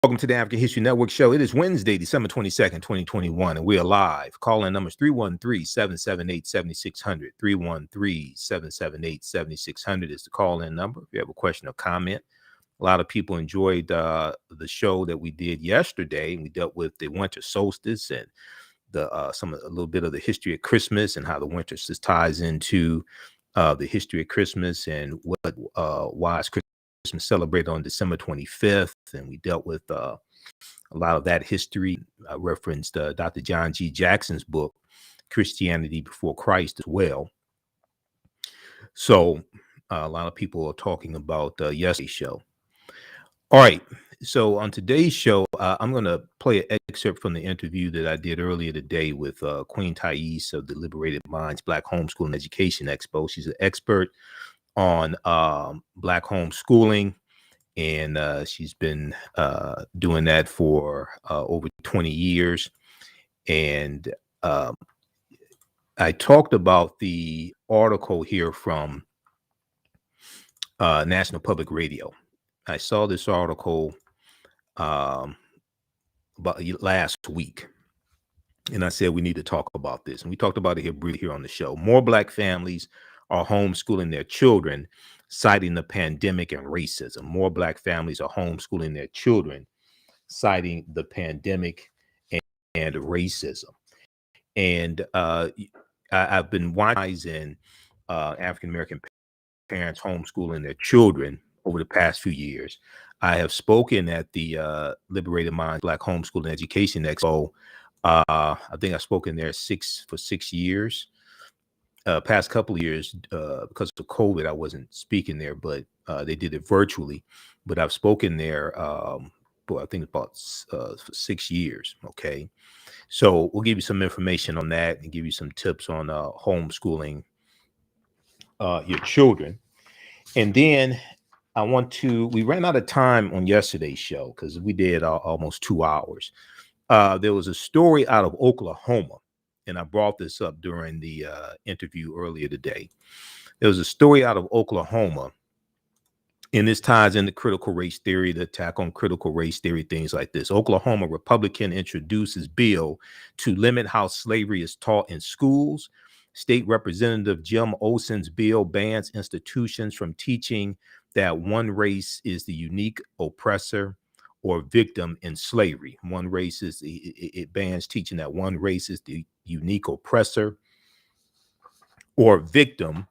Welcome to the African History Network show. It is Wednesday, December 22nd, 2021, and we are live. Call-in numbers 313-778-7600. 313-778-7600 is the call-in number. If you have a question or comment. A lot of people enjoyed the show that we did yesterday. We dealt with the winter solstice and a little bit of the history of Christmas and how the winter solstice ties into the history of Christmas and why is Christmas celebrated on December 25th. And we dealt with a lot of that history. I referenced Dr. John G. Jackson's book, Christianity Before Christ, as well. So a lot of people are talking about yesterday's show. All right. So on today's show, I'm going to play an excerpt from the interview that I did earlier today with Queen Thais of the Liberated Minds Black Homeschooling Education Expo. She's an expert on Black homeschooling, and she's been doing that for over 20 years. And I talked about the article here from National Public Radio. I saw this article about last week, and I said we need to talk about this. And we talked about it here briefly here on the show. More Black families are homeschooling their children, citing the pandemic and racism. More Black families are homeschooling their children, citing the pandemic and racism. And I've been watching African-American parents homeschooling their children over the past few years. I have spoken at the Liberated Minds Black Homeschooling Education Expo. I think I've spoken there for 6 years. Past couple of years, because of COVID, I wasn't speaking there, but they did it virtually. But I've spoken there, I think about 6 years. Okay, so we'll give you some information on that and give you some tips on homeschooling your children. And then we ran out of time on yesterday's show because we did almost 2 hours. There was a story out of Oklahoma. And I brought this up during the interview earlier today. There was a story out of Oklahoma, and this ties into critical race theory, the attack on critical race theory, things like this. Oklahoma Republican introduces bill to limit how slavery is taught in schools. State Representative Jim Olson's bill bans institutions from teaching that one race is the unique oppressor or victim in slavery. One race it bans teaching that one race is the unique oppressor or victim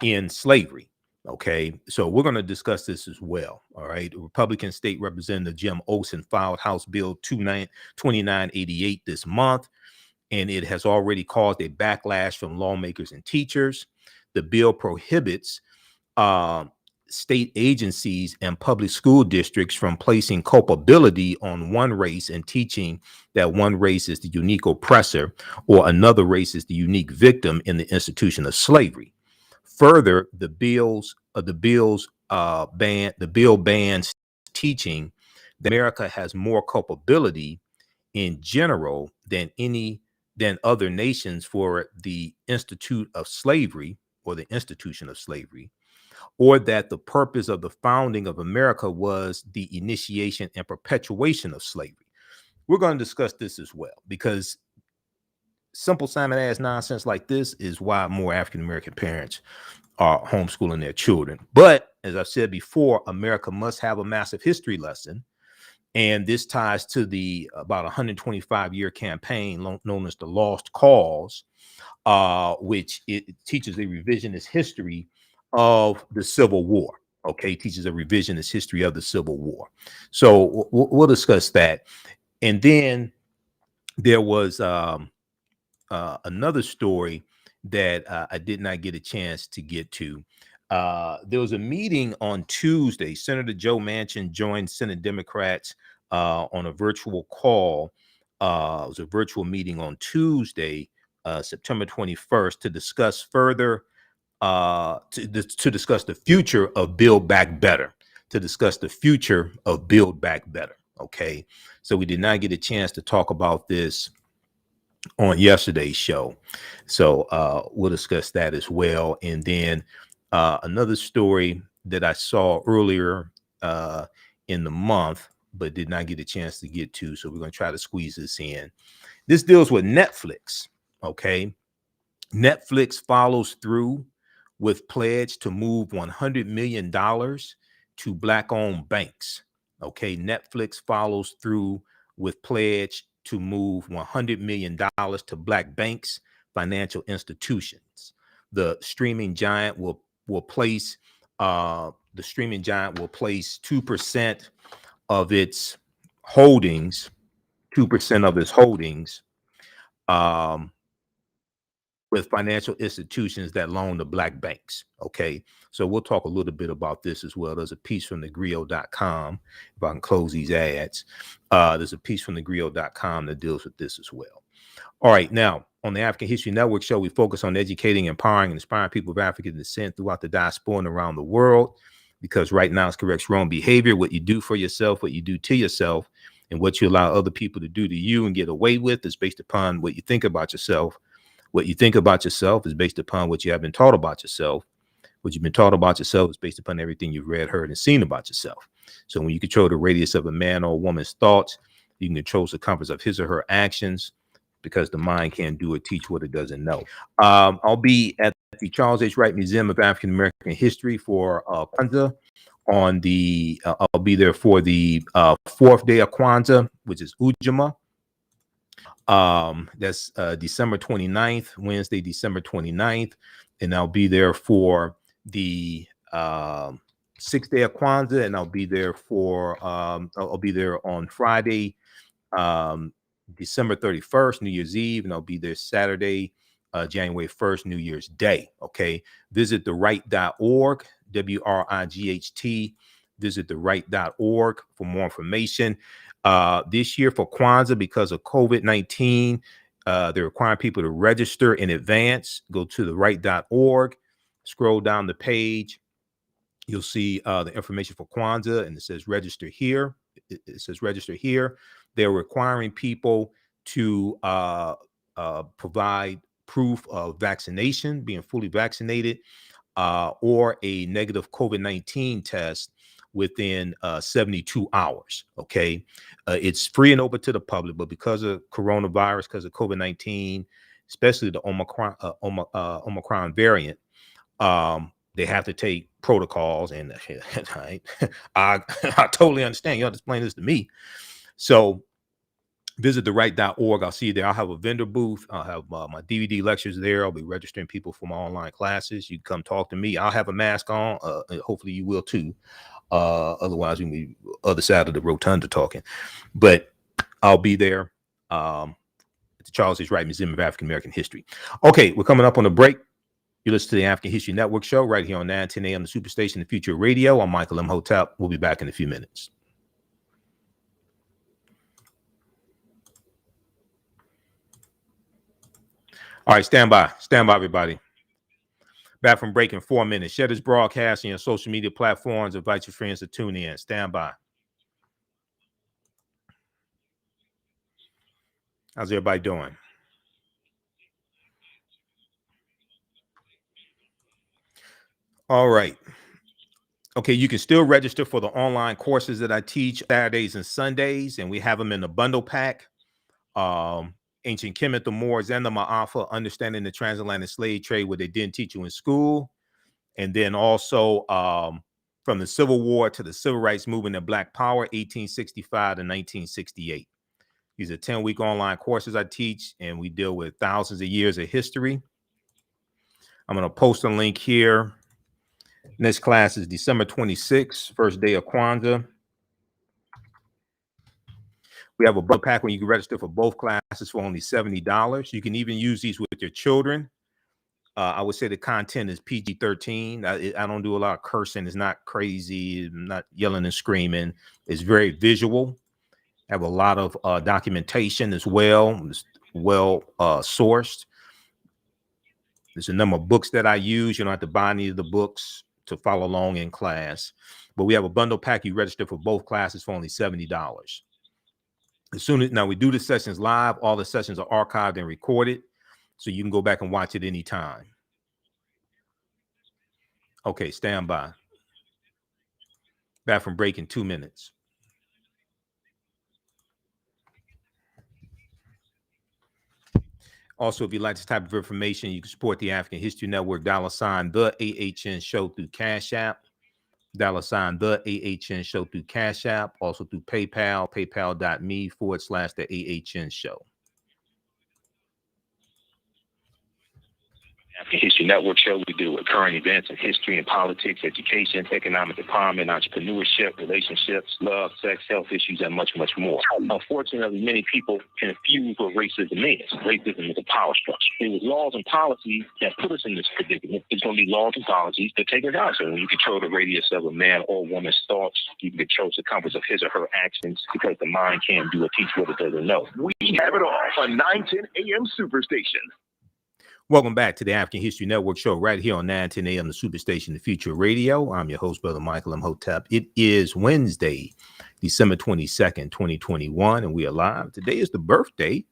in slavery. Okay, so we're going to discuss this as well. All right, Republican State Representative Jim Olson filed House Bill 2988 this month, and it has already caused a backlash from lawmakers and teachers. The bill prohibits state agencies and public school districts from placing culpability on one race and teaching that one race is the unique oppressor or another race is the unique victim in the institution of slavery. Further, the bill bans teaching that America has more culpability in general than other nations for the institute of slavery or the institution of slavery, or that the purpose of the founding of America was the initiation and perpetuation of slavery. We're going to discuss this as well, because simple Simon ass nonsense like this is why more African-American parents are homeschooling their children. But as I've said before, America must have a massive history lesson. And this ties to the about 125-year campaign known as the Lost Cause, which it teaches a revisionist history of the Civil War. Okay, teaches a revisionist history of the Civil War. So we'll discuss that. And then there was another story that I did not get a chance to get to. There was a meeting on Tuesday. Senator Joe Manchin joined Senate Democrats on a virtual call. It was a virtual meeting on Tuesday, September 21st, to discuss further, to discuss the future of Build Back Better, Okay, so we did not get a chance to talk about this on yesterday's show. So we'll discuss that as well. And then another story that I saw earlier in the month but did not get a chance to get to. So we're going to try to squeeze this in. This deals with Netflix. Okay. Netflix follows through with pledge to move $100 million to Black-owned banks. Okay. Netflix follows through with pledge to move $100 million to Black banks, financial institutions. The streaming giant will place 2% of its holdings, 2% of its holdings, with financial institutions that loan to Black banks. Okay. So we'll talk a little bit about this as well. There's a piece from thegrio.com. If I can close these ads, there's a piece from thegrio.com that deals with this as well. All right. Now, on the African History Network show, we focus on educating, empowering, and inspiring people of African descent throughout the diaspora and around the world, because right now it corrects wrong behavior. What you do for yourself, what you do to yourself, and what you allow other people to do to you and get away with is based upon what you think about yourself. What you think about yourself is based upon what you have been taught about yourself. What you've been taught about yourself is based upon everything you've read, heard, and seen about yourself. So when you control the radius of a man or a woman's thoughts, you can control the circumference of his or her actions, because the mind can't do or teach what it doesn't know. I'll be at the Charles H. Wright Museum of African American History for Kwanzaa. I'll be there for the fourth day of Kwanzaa, which is Ujamaa. That's December 29th, Wednesday, December 29th. And I'll be there for the sixth day of Kwanzaa, and I'll be there on Friday, December 31st, New Year's Eve, and I'll be there Saturday, January 1st, New Year's Day. Okay. Visit theright.org, WRIGHT. Visit theright.org for more information. This year for Kwanzaa, because of COVID-19, they're requiring people to register in advance. Go to theright.org, scroll down the page. You'll see the information for Kwanzaa, and it says register here. It says register here. They're requiring people to provide proof of vaccination, being fully vaccinated, or a negative COVID-19 test within 72 hours. Okay. It's free and open to the public, but because of coronavirus, because of COVID-19, especially the Omicron variant, they have to take protocols, and I totally understand. You have to explain this to me. So visit theright.org. I'll see you there. I'll have a vendor booth. I'll have my DVD lectures there. I'll be registering people for my online classes. You can come talk to me. I'll have a mask on. Hopefully you will too. Otherwise we can be other side of the rotunda talking. But I'll be there at the Charles H. Wright Museum of African American History. Okay, we're coming up on a break. You listen to the African History Network show right here on 910 a.m. the Superstation, the Future Radio. I'm Michael Imhotep. We'll be back in a few minutes. All right, stand by, everybody. Back from break in 4 minutes. Share this broadcast on your social media platforms. Invite your friends to tune in. Stand by. How's everybody doing? All right. Okay, you can still register for the online courses that I teach Saturdays and Sundays, and we have them in the bundle pack. Ancient Kemet, the Moors, and the Ma'afa, Understanding the Transatlantic Slave Trade, what they didn't teach you in school. And then also from the Civil War to the Civil Rights Movement and Black Power, 1865 to 1968. These are 10-week online courses I teach, and we deal with thousands of years of history. I'm going to post a link here. Next class is December 26th, first day of Kwanzaa. We have a book pack when you can register for both classes for only $70. You can even use these with your children. I would say the content is PG-13. I don't do a lot of cursing. It's not crazy. I'm not yelling and screaming. It's very visual. I have a lot of documentation as well. It's well sourced. There's a number of books that I use. You don't have to buy any of the books to follow along in class. But we have a bundle pack. You register for both classes for only $70. Now we do the sessions live. All the sessions are archived and recorded, so you can go back and watch it anytime. Okay, stand by. Back from break in 2 minutes. Also, if you like this type of information, you can support the African History Network, $ the AHN show through Cash App, $ the AHN show through Cash App, also through PayPal, paypal.me/the AHN show. African History Network show. We deal with current events in history and politics, education, economic empowerment, entrepreneurship, relationships, love, sex, health issues, and much, much more. Unfortunately, many people confuse what racism is. Racism is a power structure. It was laws and policies that put us in this predicament. It's going to be laws and policies that take us out. So when you control the radius of a man or woman's thoughts, you can control the compass of his or her actions, because the mind can't do or teach what it doesn't know. We have it all on 910 AM Superstation. Welcome back to the African History Network show right here on 910 AM, the Superstation, the Future Radio. I'm your host, Brother Michael Imhotep. It is Wednesday, December 22nd, 2021, and we are live. Today is the birthday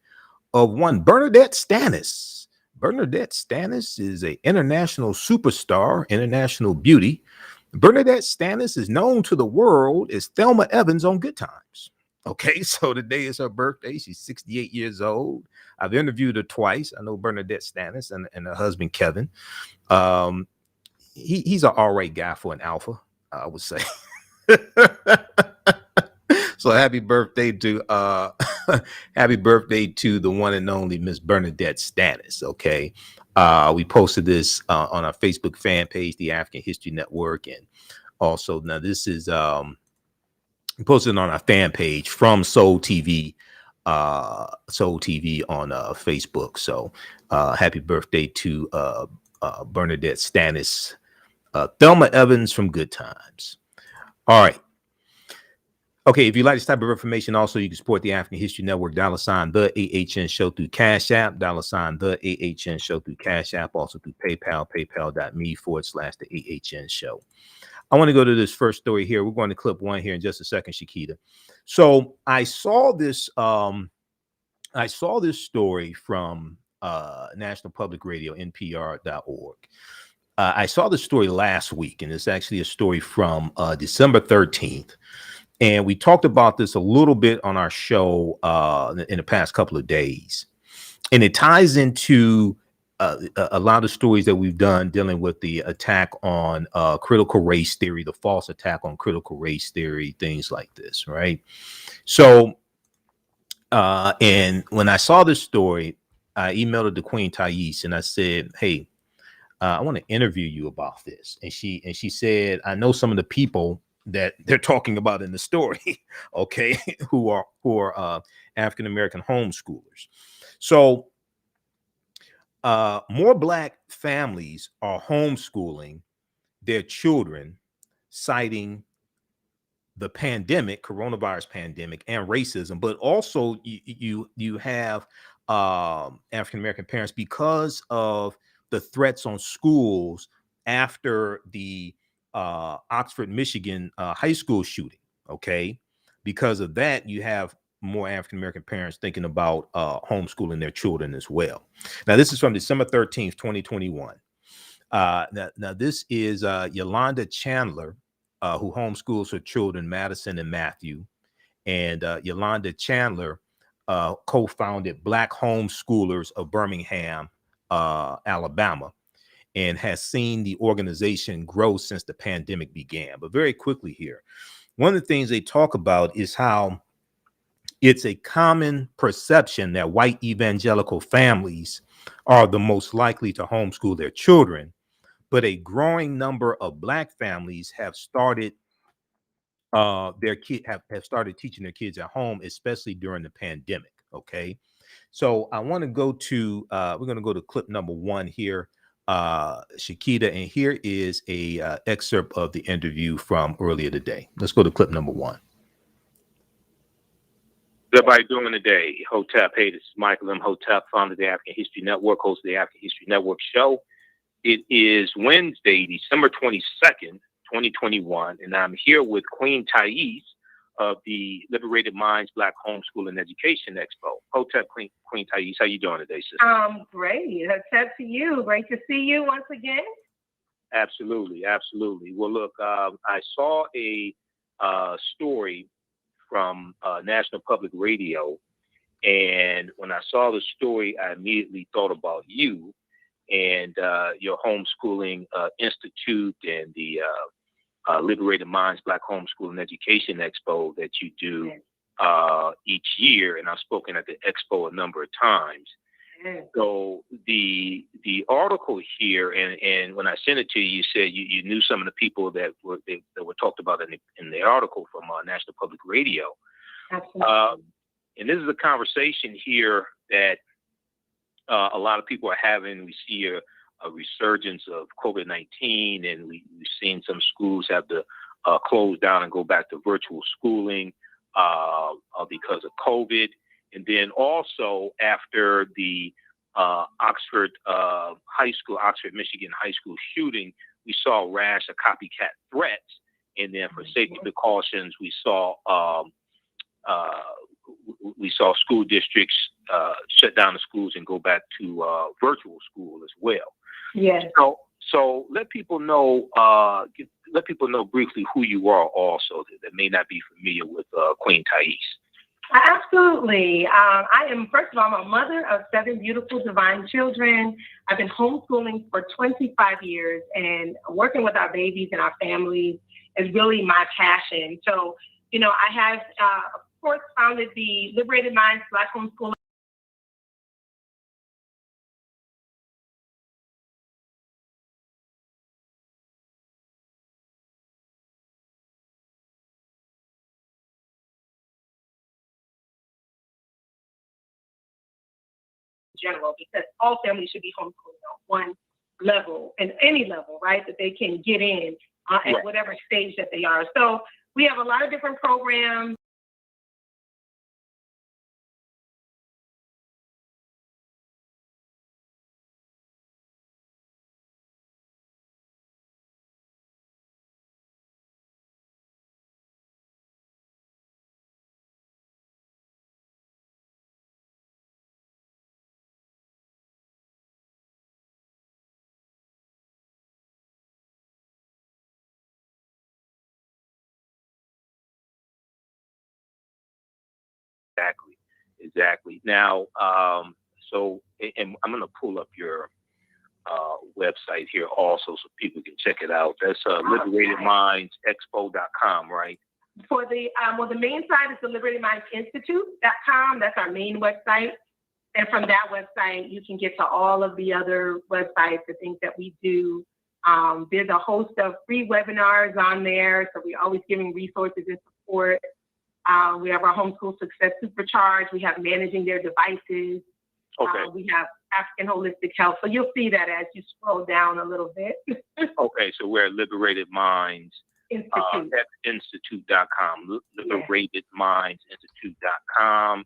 of one Bernadette Stanis. Bernadette Stanis is an international superstar, international beauty. Bernadette Stanis is known to the world as Thelma Evans on Good Times. Okay, so today is her birthday. She's 68 years old. I've interviewed her twice. I know Bernadette Stanis and her husband, Kevin. He's an all right guy for an alpha, I would say. So happy birthday to happy birthday to the one and only Miss Bernadette Stanis. Okay. We posted this on our Facebook fan page, the African History Network, and also now this is posted on our fan page from Soul TV on Facebook. So happy birthday to Bernadette Stanis, Thelma Evans from Good Times. All right. Okay, if you like this type of information, also you can support the African History Network, $ the AHN show through Cash App, $ the AHN show through Cash App, also through PayPal, paypal.me/the AHN show. I want to go to this first story here. We're going to clip one here in just a second, Shakita. So I saw this story from National Public Radio, NPR.org. I saw the story last week, and it's actually a story from December 13th. And we talked about this a little bit on our show in the past couple of days. And it ties into a lot of stories that we've done dealing with the attack on critical race theory, the false attack on critical race theory, things like this, right? So, and when I saw this story, I emailed it to Queen Thais and I said, hey, I want to interview you about this. And she said, I know some of the people that they're talking about in the story, okay, who are African-American homeschoolers. So more Black families are homeschooling their children, citing the pandemic, coronavirus pandemic, and racism, but also you have African-American parents, because of the threats on schools after the Oxford, Michigan high school shooting. Okay, because of that, you have more African-American parents thinking about homeschooling their children as well. Now, this is from December 13th, 2021. Now this is Yolanda Chandler, who homeschools her children, Madison and Matthew. And Yolanda Chandler co-founded Black Homeschoolers of Birmingham, Alabama, and has seen the organization grow since the pandemic began. But very quickly here, one of the things they talk about is how it's a common perception that white evangelical families are the most likely to homeschool their children, but a growing number of Black families have started have started teaching their kids at home, especially during the pandemic. Okay, so I want to go to we're going to go to clip number one here, Shakita, and here is a excerpt of the interview from earlier today. Let's go to clip number one. What's everybody doing today? Hotep. Hey, this is Michael Imhotep, founder of the African History Network, host of the African History Network show. It is Wednesday, December 22nd, 2021, and I'm here with Queen Thais of the Liberated Minds Black Homeschooling Education Expo. Hotep, Queen Thais, how you doing today, sister? Great. Hotep to you. Great to see you once again. Absolutely, absolutely. Well, look, I saw a story from National Public Radio, And when I saw the story, I immediately thought about you and your homeschooling institute and the Liberated Minds Black Homeschooling Education Expo that you do each year. And I've spoken at the expo a number of times. So the article here, and when I sent it to you, you said you knew some of the people that were talked about in the article from National Public Radio. Absolutely. And this is a conversation here that a lot of people are having. We see a resurgence of COVID-19, and we've seen some schools have to close down and go back to virtual schooling because of COVID. And then also after the Oxford, Michigan high school shooting, we saw a rash of copycat threats. And then for safety precautions, we saw school districts shut down the schools and go back to virtual school as well. Yes. So let people know briefly who you are also that may not be familiar with Queen Thais. Absolutely. I am, first of all, I'm a mother of 7 beautiful, divine children. I've been homeschooling for 25 years, and working with our babies and our families is really my passion. So, I have, of course, founded the Liberated Minds Black Homeschooling general, because all families should be homeschooling on one level and any level, right, that they can get in at whatever stage that they are. So we have a lot of different programs. Exactly. Now, and I'm going to pull up your website here also so people can check it out. That's liberatedmindsexpo.com, right? For the main site is the liberatedmindsinstitute.com. That's our main website. And from that website, you can get to all of the other websites, the things that we do. There's a host of free webinars on there, so we're always giving resources and support. We have our Homeschool Success Supercharge. We have Managing Their Devices. Okay. We have African Holistic Health. So you'll see that as you scroll down a little bit. Okay, so we're at Liberated Minds Institute.com. LiberatedMindsInstitute.com.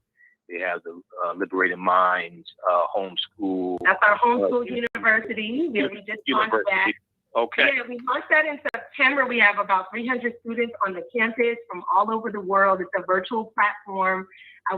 They have the Liberated Minds Homeschool. That's our homeschool university. We just launched that. Okay. Yeah, we launched that in September. We have about 300 students on the campus from all over the world. It's a virtual platform.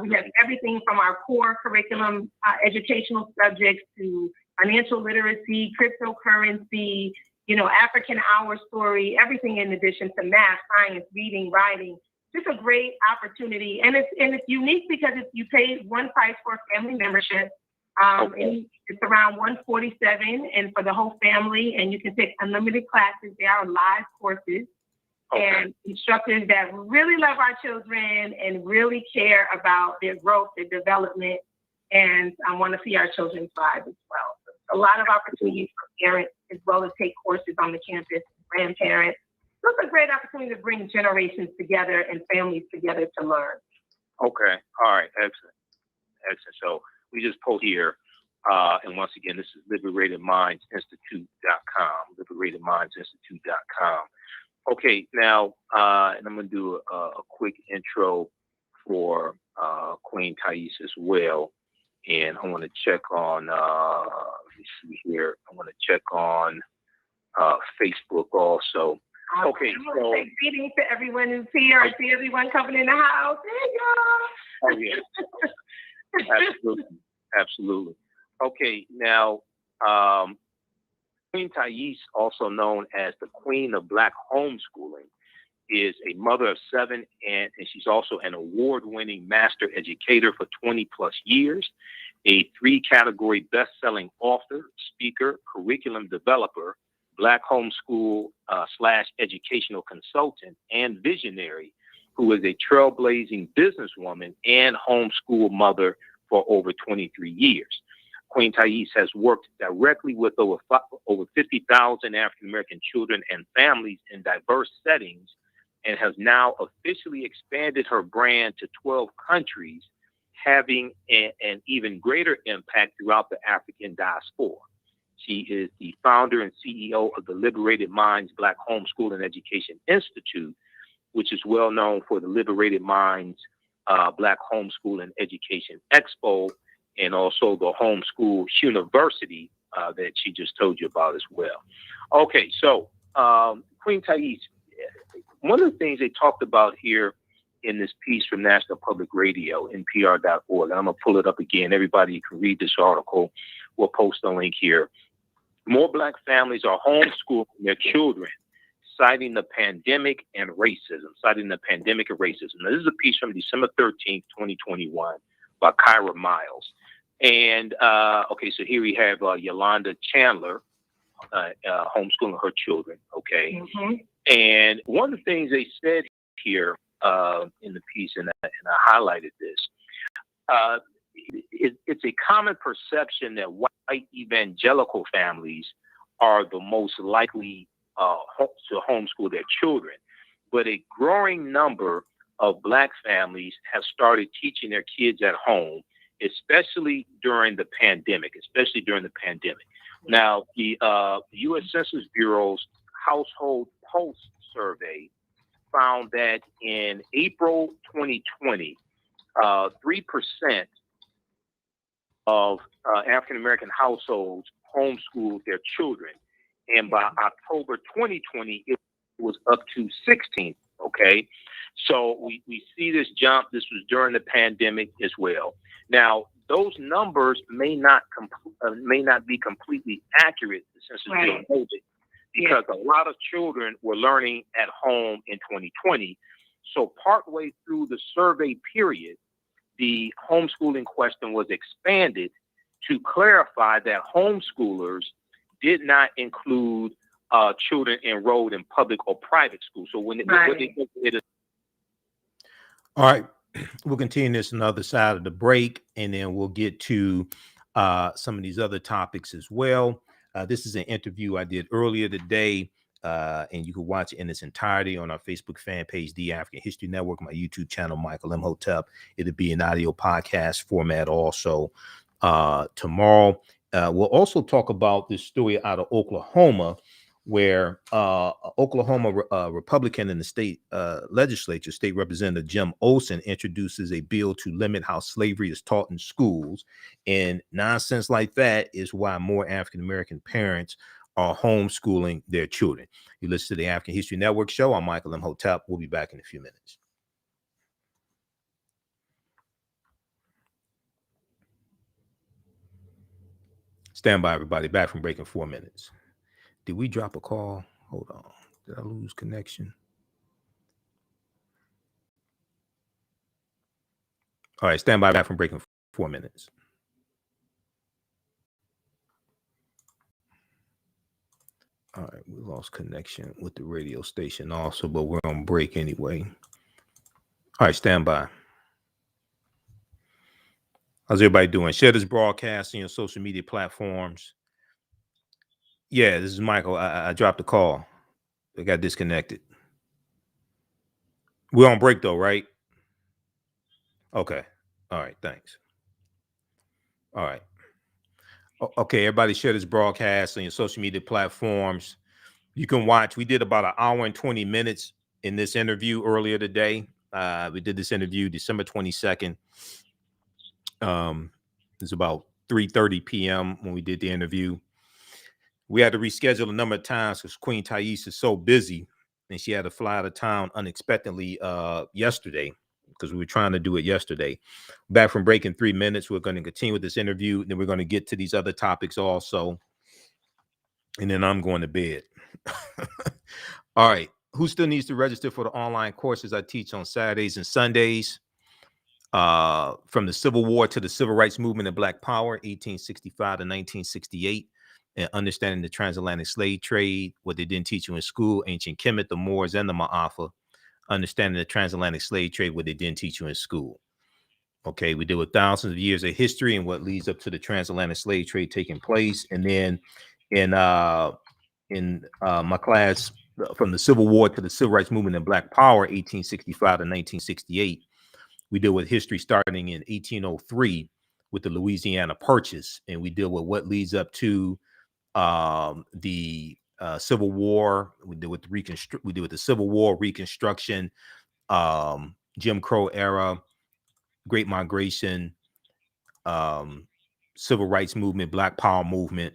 We have everything from our core curriculum, educational subjects, to financial literacy, cryptocurrency, African Hour Story, everything in addition to math, science, reading, writing. Just a great opportunity. And it's unique because you pay one price for a family membership. And it's around $147 and for the whole family, and you can take unlimited classes. They are live courses and instructors that really love our children and really care about their growth, their development, and I want to see our children thrive as well. So a lot of opportunities for parents as well as take courses on the campus, grandparents. So it's a great opportunity to bring generations together and families together to learn. Okay. All right. Excellent. So we just pulled here. And once again, this is liberatedmindsinstitute.com, liberatedmindsinstitute.com. Okay, now, and I'm going to do a quick intro for Queen Thais as well. And I want to check on, let me see here. I want to check on Facebook also. Okay, so greetings to everyone who's here. I see everyone coming in the house. Hey, y'all. Oh, yeah. Absolutely. Okay, now, Queen Thais, also known as the Queen of Black Homeschooling, is a mother of 7, and she's also an award-winning master educator for 20 plus years, a 3-category best-selling author, speaker, curriculum developer, Black homeschool / educational consultant, and visionary, who is a trailblazing businesswoman and homeschool mother for over 23 years. Queen Thais has worked directly with over 50,000 African-American children and families in diverse settings, and has now officially expanded her brand to 12 countries, having an even greater impact throughout the African diaspora. She is the founder and CEO of the Liberated Minds Black Homeschool and Education Institute, which is well known for the Liberated Minds Black Homeschool and Education Expo, and also the Homeschool University that she just told you about as well. Okay, so Queen Thais, one of the things they talked about here in this piece from National Public Radio, NPR.org, I'm going to pull it up again. Everybody can read this article. We'll post a link here. More Black families are homeschooling their children, citing the pandemic and racism. Now, this is a piece from December 13th, 2021 by Kyra Miles. And, okay, so here we have Yolanda Chandler homeschooling her children, okay? Mm-hmm. And one of the things they said here in the piece, and I highlighted this, it's a common perception that white evangelical families are the most likely to homeschool their children. But a growing number of Black families have started teaching their kids at home, especially during the pandemic. Now, the U.S. Census Bureau's Household Pulse survey found that in April 2020, 3% of African-American households homeschooled their children. And by October 2020, it was up to 16%, okay? So we see this jump. This was during the pandemic as well. Now, those numbers may not be completely accurate, the Census Bureau noted, because a lot of children were learning at home in 2020. So partway through the survey period, the homeschooling question was expanded to clarify that homeschoolers did not include children enrolled in public or private schools. So when all right, we'll continue this on the other side of the break, and then we'll get to some of these other topics as well. This is an interview I did earlier today, and you can watch it in its entirety on our Facebook fan page, The African History Network, my YouTube channel, Michael Imhotep. It'll be an audio podcast format also tomorrow. We'll also talk about this story out of Oklahoma, where Oklahoma Republican in the state legislature, State Representative Jim Olson, introduces a bill to limit how slavery is taught in schools. And nonsense like that is why more African-American parents are homeschooling their children. You listen to the African History Network show. I'm Michael Imhotep. We'll be back in a few minutes. Stand by, everybody. Back from break in 4 minutes. Did we drop a call? Hold on. Did I lose connection? All right, stand by, back from break in 4 minutes. All right, we lost connection with the radio station also, but we're on break anyway. All right, stand by. How's everybody doing? Share this broadcast on your social media platforms. Yeah, this is Michael. I dropped the call. I got disconnected. We're on break though, right? Okay. All right, thanks. All right. Okay, everybody share this broadcast on your social media platforms. You can watch. We did about an hour and 20 minutes in this interview earlier today. We did this interview December 22nd. It's about 3:30 p.m. when we did the interview. We had to reschedule a number of times because Queen Thais is so busy, and she had to fly out of town unexpectedly yesterday because we were trying to do it yesterday. Back from break in 3 minutes. We're going to continue with this interview. Then we're going to get to these other topics also. And then I'm going to bed. All right. who still needs to register for the online courses I teach on Saturdays and Sundays? From the Civil War to the Civil Rights Movement and Black Power, 1865 to 1968, and understanding the transatlantic slave trade, what they didn't teach you in school, ancient Kemet, the Moors, and the Ma'afa, understanding the transatlantic slave trade, what they didn't teach you in school. Okay, we deal with thousands of years of history and what leads up to the transatlantic slave trade taking place. And then in my class, from the Civil War to the Civil Rights Movement and Black Power, 1865 to 1968, we deal with history starting in 1803 with the Louisiana Purchase, and we deal with what leads up to the Civil War. We deal with the Civil War, Reconstruction, Jim Crow era, Great Migration, Civil Rights Movement, Black Power movement.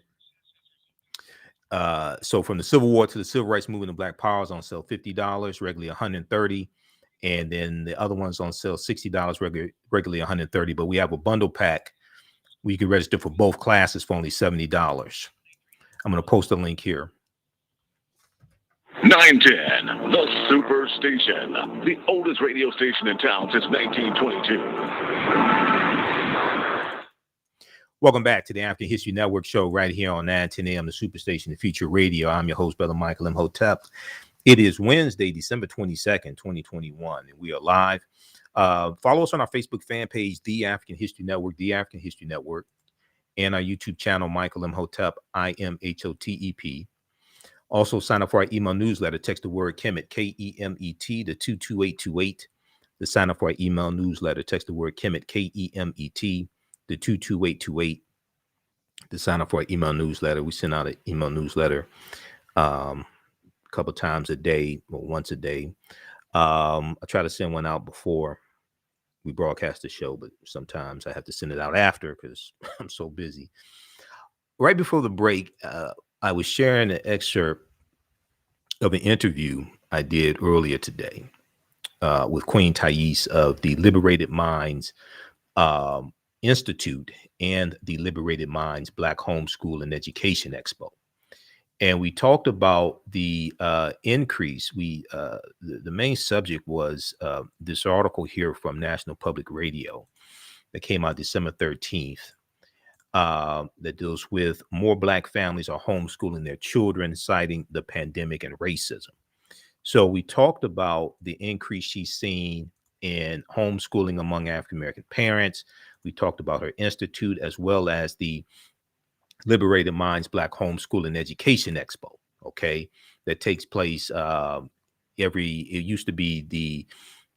So from the Civil War to the Civil Rights Movement and Black Power is on sale $50, regularly $130. And then the other one's on sale $60, regularly $130. But we have a bundle pack where you can register for both classes for only $70. I'm going to post a link here. 910, the Superstation, the oldest radio station in town since 1922. Welcome back to the African History Network show right here on 910 AM, the Superstation, the Future Radio. I'm your host, Brother Michael Imhotep. It is Wednesday, December 22nd, 2021, and we are live. Follow us on our Facebook fan page, The African History Network, The African History Network, and our YouTube channel, Michael Imhotep, IMHOTEP. Also, sign up for our email newsletter. Text the word Kemet, K-E-M-E-T, to 22828. To sign up for our email newsletter, text the word Kemet, K-E-M-E-T, to 22828. To sign up for our email newsletter. We send out an email newsletter couple times a day or once a day. I try to send one out before we broadcast the show, but sometimes I have to send it out after because I'm so busy. Right before the break, I was sharing an excerpt of an interview I did earlier today with Queen Thais of the Liberated Minds Institute and the Liberated Minds Black Homeschool and Education Expo. And we talked about the increase. The main subject was this article here from National Public Radio that came out December 13th that deals with more Black families are homeschooling their children, citing the pandemic and racism. So we talked about the increase she's seen in homeschooling among African-American parents. We talked about her institute as well as the Liberated Minds Black Homeschool and Education Expo, okay, that takes place it used to be the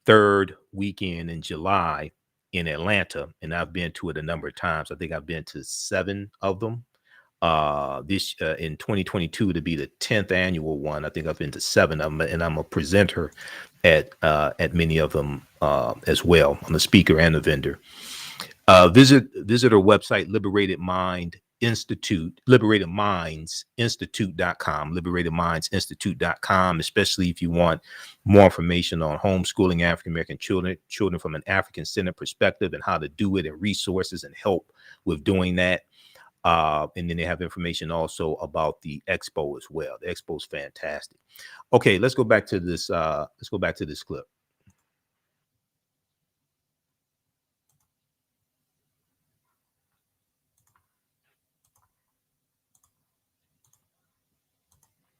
third weekend in July in Atlanta, and I've been to it a number of times. I think I've been to 7 of them. This in 2022 to be the 10th annual one. I think I've been to 7 of them, and I'm a presenter at many of them as well. I'm a speaker and a vendor. Visit our website, LiberatedMindsinstitute.com, LiberatedMindsInstitute.com, especially if you want more information on homeschooling African-American children from an African-centered perspective and how to do it and resources and help with doing that. And then they have information also about the expo as well. The expo is fantastic. Okay, let's go back to this. Let's go back to this clip.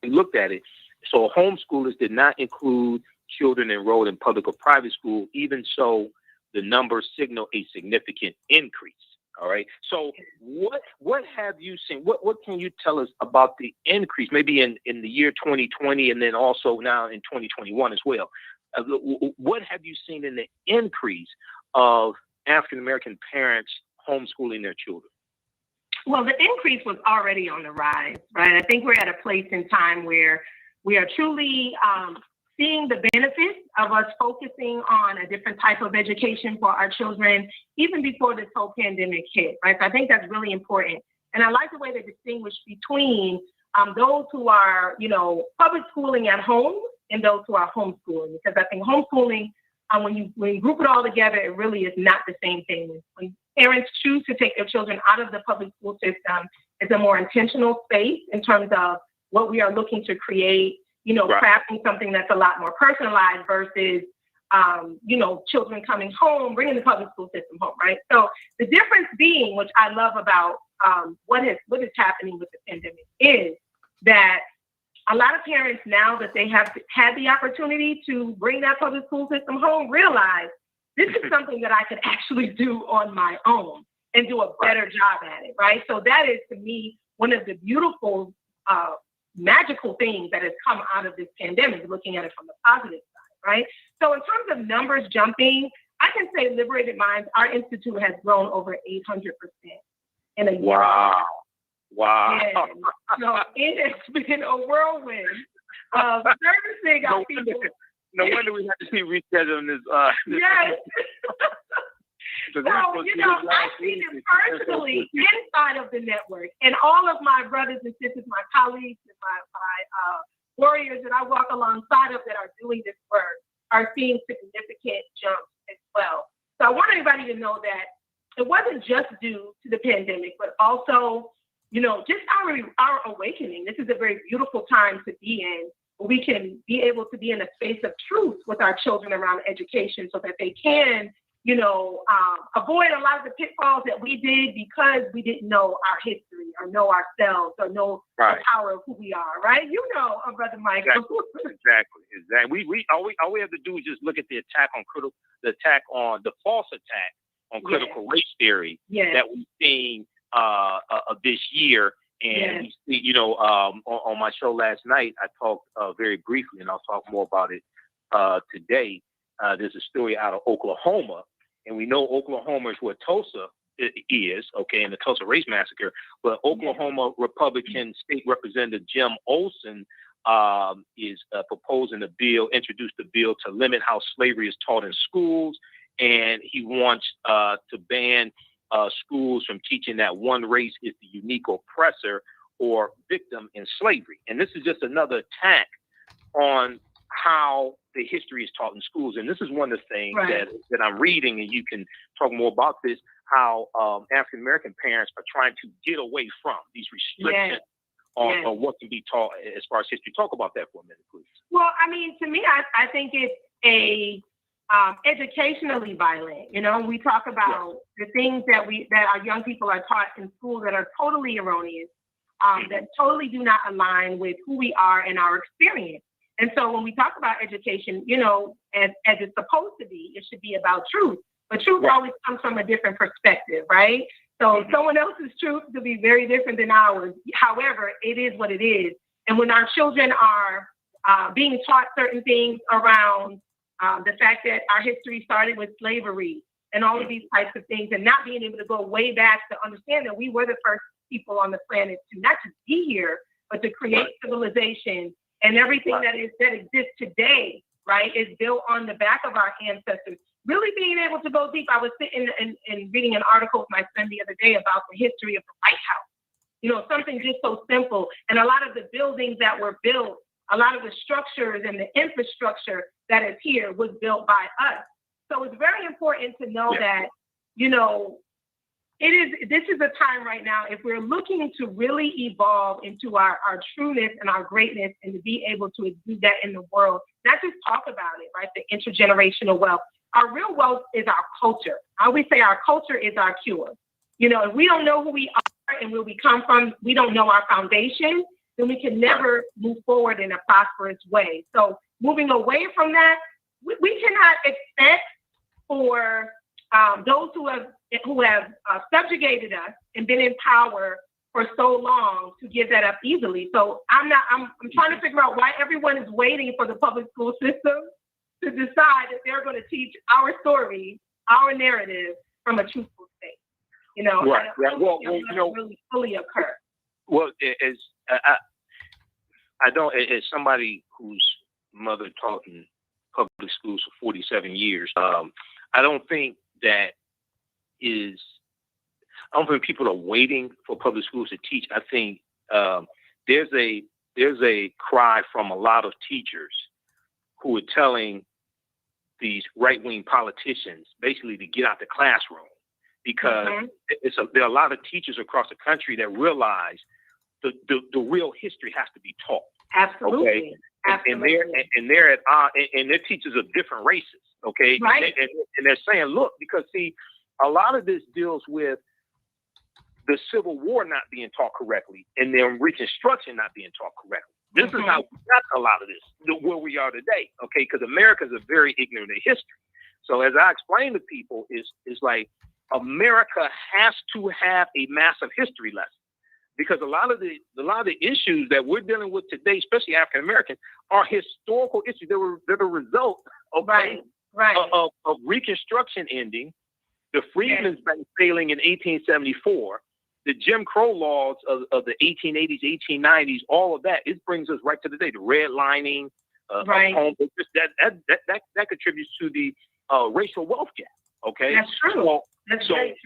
Looked at it. So homeschoolers did not include children enrolled in public or private school. Even so, the numbers signal a significant increase. All right. So what have you seen? What can you tell us about the increase, maybe in the year 2020 and then also now in 2021 as well? What have you seen in the increase of African-American parents homeschooling their children? Well, the increase was already on the rise, right? I think we're at a place in time where we are truly seeing the benefits of us focusing on a different type of education for our children, even before this whole pandemic hit, right? So I think that's really important. And I like the way they distinguish between those who are, public schooling at home and those who are homeschooling, because I think homeschooling, when you group it all together, it really is not the same thing. When parents choose to take their children out of the public school system, it's a more intentional space in terms of what we are looking to create, crafting something that's a lot more personalized versus, children coming home, bringing the public school system home, right? So the difference being, which I love about what is happening with the pandemic, is that a lot of parents, now that they have had the opportunity to bring that public school system home, realize this is something that I could actually do on my own and do a better job at it, right? So that is, to me, one of the beautiful, magical things that has come out of this pandemic, looking at it from the positive side, right? So in terms of numbers jumping, I can say Liberated Minds, our institute has grown over 800% in a year. Wow. And so it has been a whirlwind of servicing our people. No wonder we have to keep rescheduling this. Yes. So, I've seen it personally inside of the network, and all of my brothers and sisters, my colleagues, and my warriors that I walk alongside of that are doing this work are seeing significant jumps as well. So I want everybody to know that it wasn't just due to the pandemic, but also, just our awakening. This is a very beautiful time to be in. We can be able to be in a space of truth with our children around education so that they can, avoid a lot of the pitfalls that we did because we didn't know our history or know ourselves or know the power of who we are, right? Brother Michael. Exactly. We all we have to do is just look at the false attack on critical race theory that we've seen of this year. And on my show last night, I talked very briefly, and I'll talk more about it today. There's a story out of Oklahoma, and we know Oklahoma is where Tulsa is, and the Tulsa Race Massacre. But Oklahoma Republican State Representative Jim Olson is proposing introduced a bill to limit how slavery is taught in schools, and he wants to ban schools from teaching that one race is the unique oppressor or victim in slavery. And this is just another attack on how the history is taught in schools. And this is one of the things that I'm reading, and you can talk more about this, how African-American parents are trying to get away from these restrictions on what can be taught as far as history. Talk about that for a minute, please. Well, to me, I think it's a educationally violent. We talk about the things that our young people are taught in school that are totally erroneous, that totally do not align with who we are and our experience. And so when we talk about education, as it's supposed to be, it should be about truth. But truth always comes from a different perspective, right? So someone else's truth could be very different than ours. However, it is what it is. And when our children are being taught certain things around the fact that our history started with slavery and all of these types of things, and not being able to go way back to understand that we were the first people on the planet to not just be here, but to create civilization, and everything that exists today, right, is built on the back of our ancestors. Really being able to go deep. I was sitting and reading an article with my son the other day about the history of the White House. Something just so simple. And a lot of the buildings that were built, a lot of the structures and the infrastructure that is here was built by us. So it's very important to know that, this is a time right now, if we're looking to really evolve into our trueness and our greatness and to be able to do that in the world, not just talk about it, right? The intergenerational wealth. Our real wealth is our culture. I always say our culture is our cure. If we don't know who we are and where we come from, we don't know our foundation, then we can never move forward in a prosperous way. So moving away from that, we cannot expect for those who have subjugated us and been in power for so long to give that up easily. So I'm trying to figure out why everyone is waiting for the public school system to decide that they're going to teach our story, our narrative from a truthful state. Really fully occur. Well, as somebody whose mother taught in public schools for 47 years, I don't think people are waiting for public schools to teach. I think there's a cry from a lot of teachers who are telling these right-wing politicians basically to get out the classroom, because there are a lot of teachers across the country that realize the real history has to be taught. Absolutely. and they're at and they're teachers of different races. Okay, Right. And they're saying, look, because see, a lot of this deals with the Civil War not being taught correctly and then Reconstruction not being taught correctly. This is how we got a lot of this, where we are today. Okay, because Americans are very ignorant of history. So as I explain to people, is like America has to have a massive history lesson, because a lot of the issues that we're dealing with today, especially African Americans, are historical issues. They're the result of of Reconstruction ending, the Freedmen's Bank failing in 1874, the Jim Crow laws of the 1880s, 1890s, all of that. It brings us right to today. The redlining, that contributes to the racial wealth gap. Okay, that's true.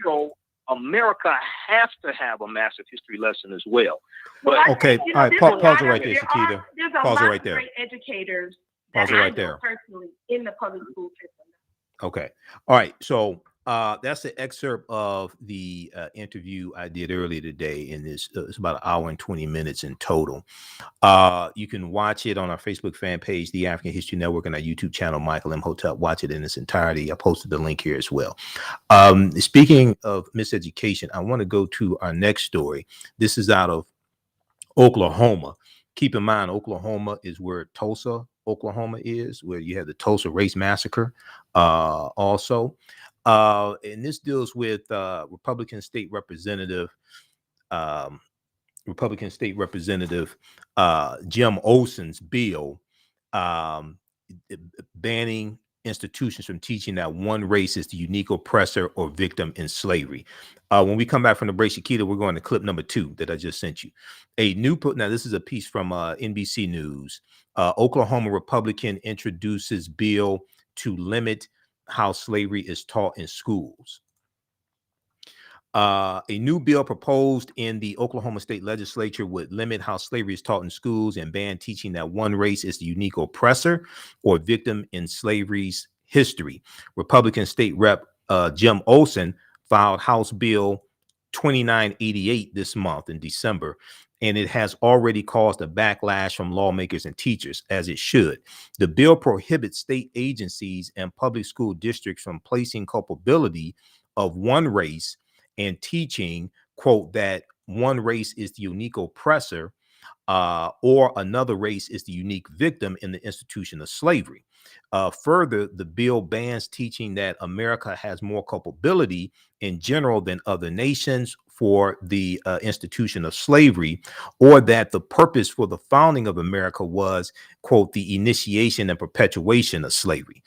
So America has to have a massive history lesson as well. But okay, all right, pause it right there, Shakita. There's a pause lot it right of there. great educators Pause that it I right know there. personally in the public school system. Okay, all right. So that's the excerpt of the interview I did earlier today, and it's about an hour and 20 minutes in total. You can watch it on our Facebook fan page, the African History Network, and our YouTube channel, Michael Imhotep. Watch it in its entirety. I posted the link here as well. Speaking of miseducation, I want to go to our next story. This is out of Oklahoma. Keep in mind, Oklahoma is where Tulsa, Oklahoma is, where you have the Tulsa Race Massacre also. And this deals with Republican State Representative Jim Olson's bill banning institutions from teaching that one race is the unique oppressor or victim in slavery. When we come back from the break, Shakita, we're going to clip number 2 that I just sent you. Now this is a piece from NBC News. Oklahoma Republican introduces bill to limit how slavery is taught in schools. A new bill proposed in the Oklahoma State Legislature would limit how slavery is taught in schools and ban teaching that one race is the unique oppressor or victim in slavery's history. Republican State Rep Jim Olson filed House Bill 2988 this month in December, and it has already caused a backlash from lawmakers and teachers, as it should. The bill prohibits state agencies and public school districts from placing culpability of one race and teaching, quote, that one race is the unique oppressor or another race is the unique victim in the institution of slavery. Further, the bill bans teaching that America has more culpability in general than other nations for the institution of slavery, or that the purpose for the founding of America was, quote, the initiation and perpetuation of slavery.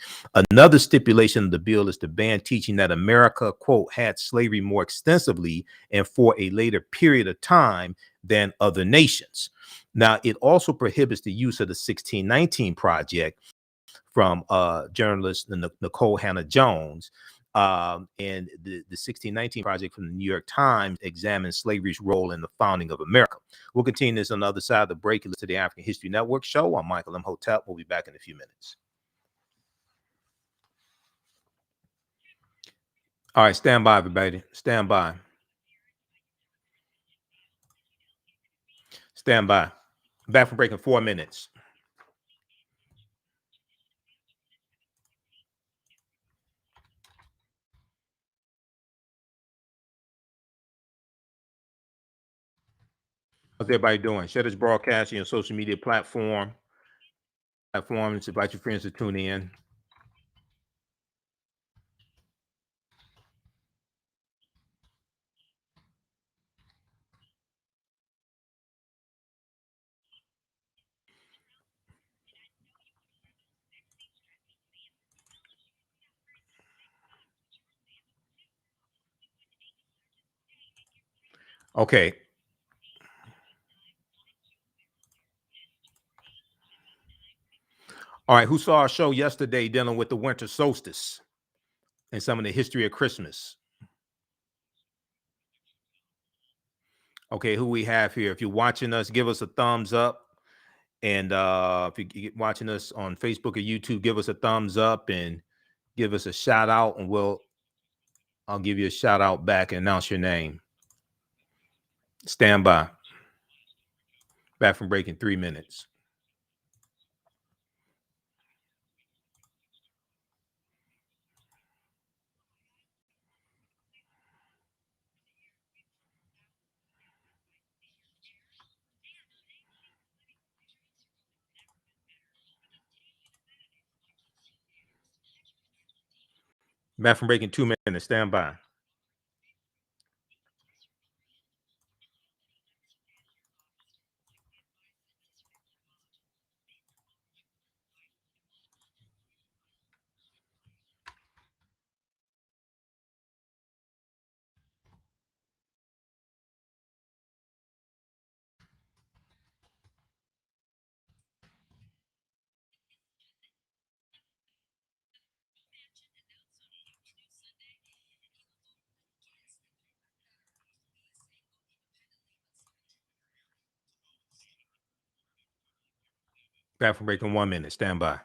Another stipulation of the bill is to ban teaching that America, quote, had slavery more extensively and for a later period of time than other nations. Now, it also prohibits the use of the 1619 Project from journalist Nicole Hannah-Jones. And the 1619 Project from the New York Times examines slavery's role in the founding of America. We'll continue this on the other side of the break. Listen to the African History Network show. I'm Michael Imhotep. We'll be back in a few minutes. All right, stand by, everybody. Stand by. Stand by. Back from break in 4 minutes. How's everybody doing? Share this broadcast on your social media platforms. Invite your friends to tune in. Okay. All right. Who saw our show yesterday dealing with the winter solstice and some of the history of Christmas? Okay. Who we have here? If you're watching us, give us a thumbs up. And if you're watching us on Facebook or YouTube, give us a thumbs up and give us a shout out, and I'll give you a shout out back and announce your name. Stand by. Back from break in 3 minutes. Back from breaking 2 minutes. Stand by. Back from breaking 1 minute. Stand by.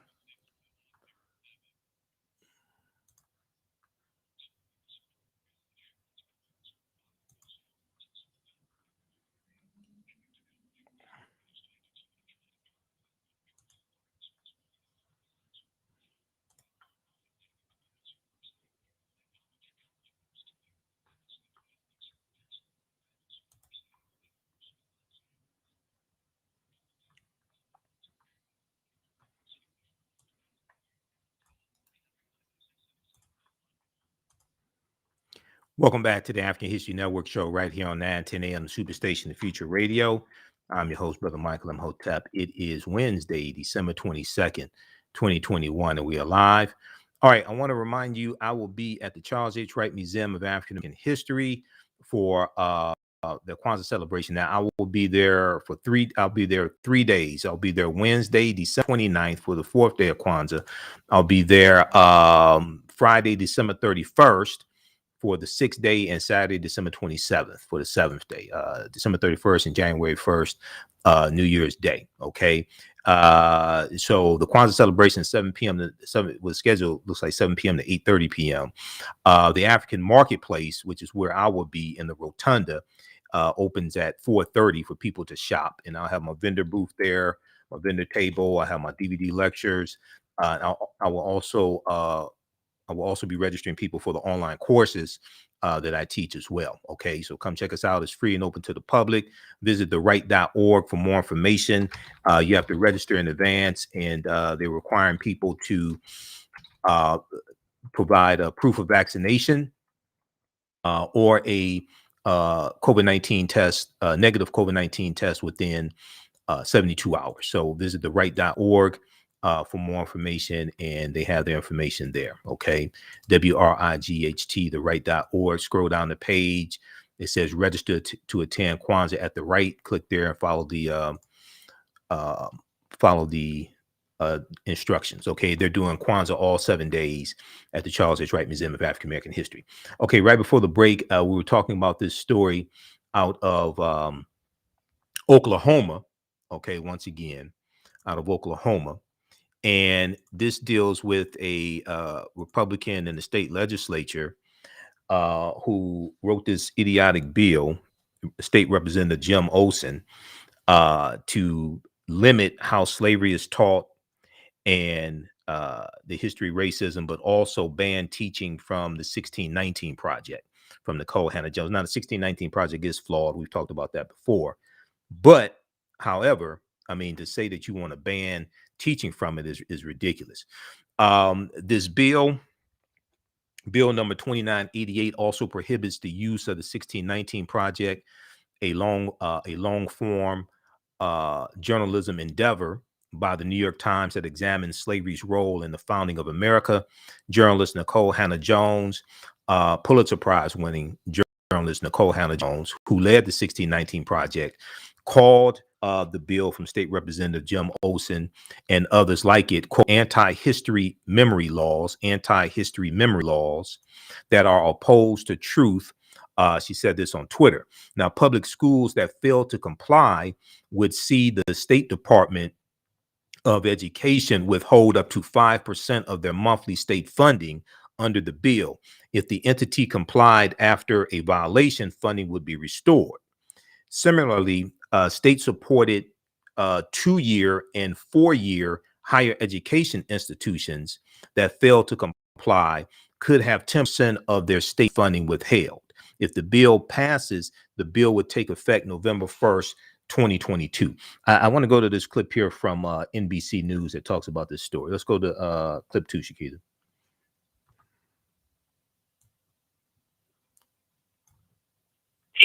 Welcome back to the African History Network show right here on 910 a.m. the Superstation, the Future Radio. I'm your host, Brother Michael Imhotep. It is Wednesday, December 22nd, 2021, and we are live. All right, I want to remind you, I will be at the Charles H. Wright Museum of African American History for the Kwanzaa celebration. Now, I will be there for I'll be there 3 days. I'll be there Wednesday, December 29th for the 4th day of Kwanzaa. I'll be there Friday, December 31st. For the 6th day, and Saturday, December 27th for the 7th day, December 31st and January 1st, New Year's Day. Okay. So the Kwanzaa celebration, 7 p.m. to 7 was scheduled, looks like 7 p.m. to 8:30 p.m. The African Marketplace, which is where I will be in the Rotunda, opens at 4:30 for people to shop. And I'll have my vendor booth there, my vendor table. I have my DVD lectures. I will also be registering people for the online courses that I teach as well. Okay, so come check us out. It's free and open to the public. Visit theright.org for more information. You have to register in advance, and they're requiring people to provide a proof of vaccination or a COVID-19 test, negative COVID-19 test within 72 hours. So visit theright.org for more information, and they have their information there. Okay. WRIGHT, theright.org. Scroll down the page. It says register to attend Kwanzaa at the Right. Click there and follow the instructions. Okay. They're doing Kwanzaa all 7 days at the Charles H. Wright Museum of African American History. Okay. Right before the break, we were talking about this story out of Oklahoma. Okay. Once again, out of Oklahoma. And this deals with a Republican in the state legislature who wrote this idiotic bill, State Representative Jim Olson, to limit how slavery is taught and the history of racism, but also ban teaching from the 1619 Project from Nicole Hannah Jones. Now, the 1619 Project is flawed. We've talked about that before. But, however, I mean, to say that you want to ban teaching from it is ridiculous. This bill number 2988, also prohibits the use of the 1619 Project, a long form journalism endeavor by the New York Times that examines slavery's role in the founding of America. Journalist Nicole Hannah Jones, Pulitzer Prize winning journalist Nicole Hannah Jones, who led the 1619 Project, called the bill from State Representative Jim Olson and others like it, quote, anti-history memory laws that are opposed to truth. She said this on Twitter. Now, public schools that fail to comply would see the State Department of Education withhold up to 5% of their monthly state funding under the bill. If the entity complied after a violation, funding would be restored. Similarly, state-supported 2-year and 4-year higher education institutions that fail to comply could have 10% of their state funding withheld. If the bill passes, the bill would take effect November 1st, 2022. I want to go to this clip here from NBC News that talks about this story. Let's go to clip 2, Shakita.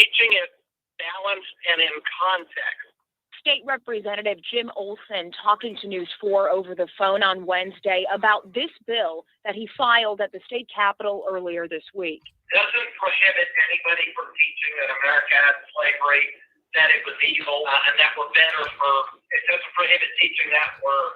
teaching it balanced and in context. State Representative Jim Olson talking to News 4 over the phone on Wednesday about this bill that he filed at the state capitol earlier this week. Doesn't prohibit anybody from teaching that America had slavery, that it was evil, and that we're better for. It doesn't prohibit teaching that we're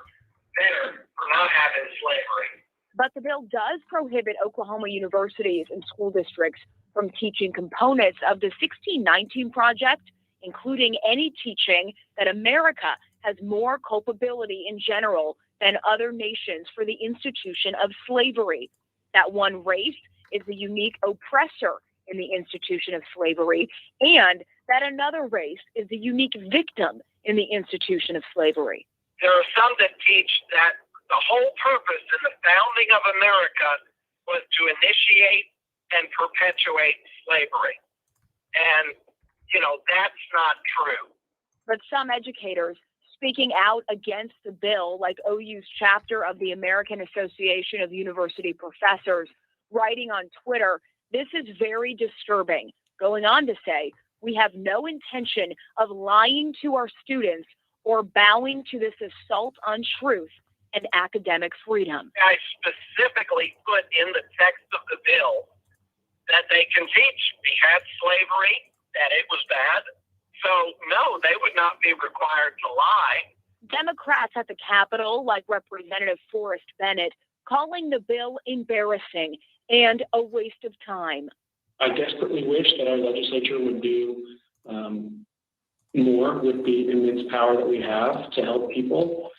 better for not having slavery. But the bill does prohibit Oklahoma universities and school districts from teaching components of the 1619 Project, including any teaching that America has more culpability in general than other nations for the institution of slavery, that one race is the unique oppressor in the institution of slavery, and that another race is the unique victim in the institution of slavery. There are some that teach that the whole purpose in the founding of America was to initiate and perpetuate slavery. And, that's not true. But some educators speaking out against the bill, like OU's chapter of the American Association of University Professors, writing on Twitter, "This is very disturbing," going on to say, "We have no intention of lying to our students or bowing to this assault on truth and academic freedom." I specifically put in the text of the bill that they can teach we had slavery, that it was bad. So, no, they would not be required to lie. Democrats at the Capitol, like Representative Forrest Bennett, calling the bill embarrassing and a waste of time. I desperately wish that our legislature would do more with the immense power that we have to help people.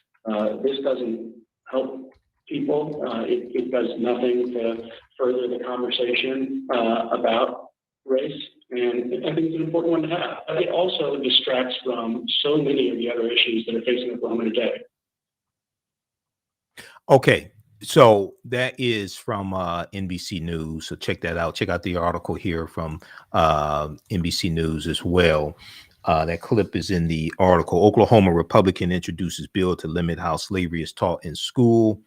This doesn't help people. It does nothing to further the conversation about race. And I think it's an important one to have. But it also distracts from so many of the other issues that are facing Oklahoma today. Okay, so that is from NBC News. So check that out. Check out the article here from NBC News as well. That clip is in the article. Oklahoma Republican introduces bill to limit how slavery is taught in schools.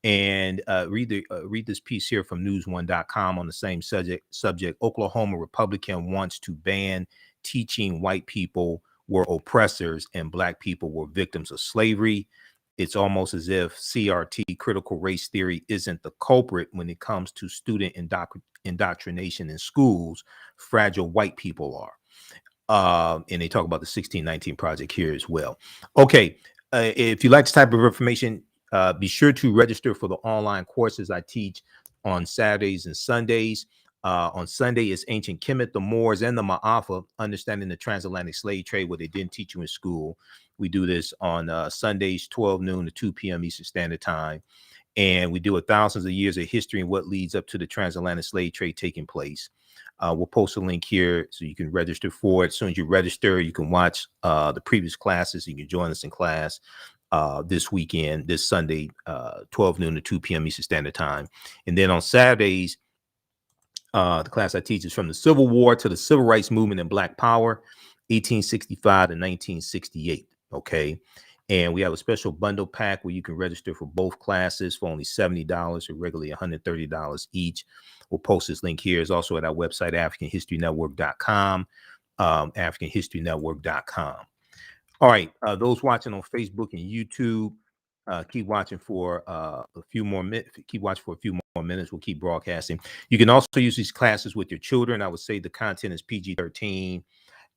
And read this piece here from news1.com on the same subject. Oklahoma Republican wants to ban teaching white people were oppressors and black people were victims of slavery. It's almost as if CRT, critical race theory, isn't the culprit when it comes to student indoctrination in schools. Fragile white people are. And they talk about the 1619 Project here as well. Okay, if you like this type of information, be sure to register for the online courses I teach on Saturdays and Sundays. On Sunday is Ancient Kemet, the Moors, and the Ma'afa, Understanding the Transatlantic Slave Trade, what they didn't teach you in school. We do this on Sundays, 12 noon to 2 p.m. Eastern Standard Time. And we deal with thousands of years of history and what leads up to the transatlantic slave trade taking place. We'll post a link here so you can register for it. As soon as you register, you can watch the previous classes. You can join us in class this weekend, this Sunday, 12 noon to 2 p.m. Eastern Standard Time. And then on Saturdays, the class I teach is from the Civil War to the Civil Rights Movement and Black Power, 1865 to 1968. Okay. And we have a special bundle pack where you can register for both classes for only $70 or regularly $130 each. We'll post this link here. It's also at our website, AfricanHistoryNetwork.com, AfricanHistoryNetwork.com. All right. Those watching on Facebook and YouTube, keep watching for a few more minutes. Keep watching for a few more minutes. We'll keep broadcasting. You can also use these classes with your children. I would say the content is PG-13.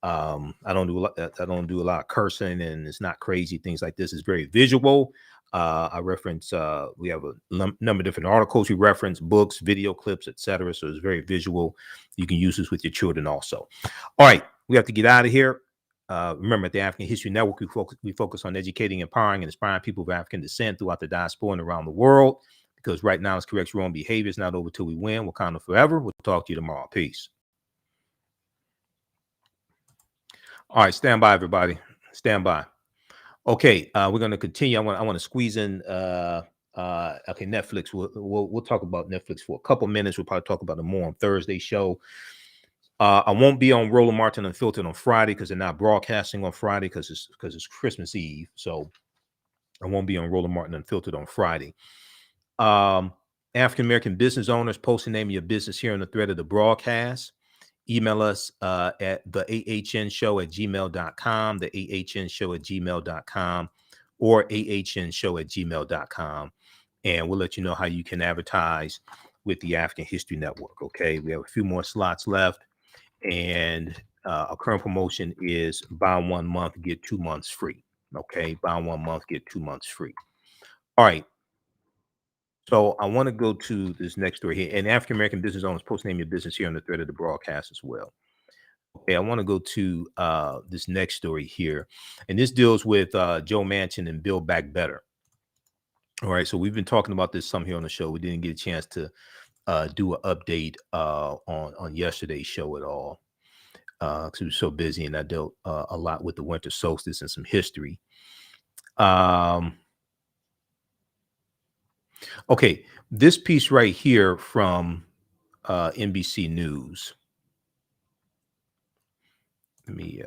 I don't do a lot of cursing, and it's not crazy. Things like this is very visual. I reference. We have a number of different articles. We reference books, video clips, etc. So it's very visual. You can use this with your children also. All right, we have to get out of here. Remember, at the African History Network, we focus on educating, empowering, and inspiring people of African descent throughout the diaspora and around the world. Because right now, it's correct wrong behavior. It's not over till we win. Wakanda forever. We'll talk to you tomorrow. Peace. All right, stand by, everybody. Stand by. Okay, we're going to continue. I want to squeeze in. Okay, Netflix. We'll talk about Netflix for a couple minutes. We'll probably talk about it more on Thursday's show. I won't be on Roland Martin Unfiltered on Friday because they're not broadcasting on Friday because it's Christmas Eve. So I won't be on Roland Martin Unfiltered on Friday. African American business owners, post the name of your business here on the thread of the broadcast. email us at TheAHNShow@gmail.com, TheAHNShow@gmail.com, or AHNShow@gmail.com. And we'll let you know how you can advertise with the African History Network. Okay, we have a few more slots left, and our current promotion is buy 1 month, get 2 months free. Okay, buy 1 month, get 2 months free. All right. So I want to go to this next story here. And African American business owners, post name your business here on the thread of the broadcast as well. Okay, I want to go to this next story here. And this deals with Joe Manchin and Build Back Better. All right, so we've been talking about this some here on the show. We didn't get a chance to do an update on yesterday's show at all because we were so busy, and I dealt a lot with the winter solstice and some history. Okay, this piece right here from NBC News. Let me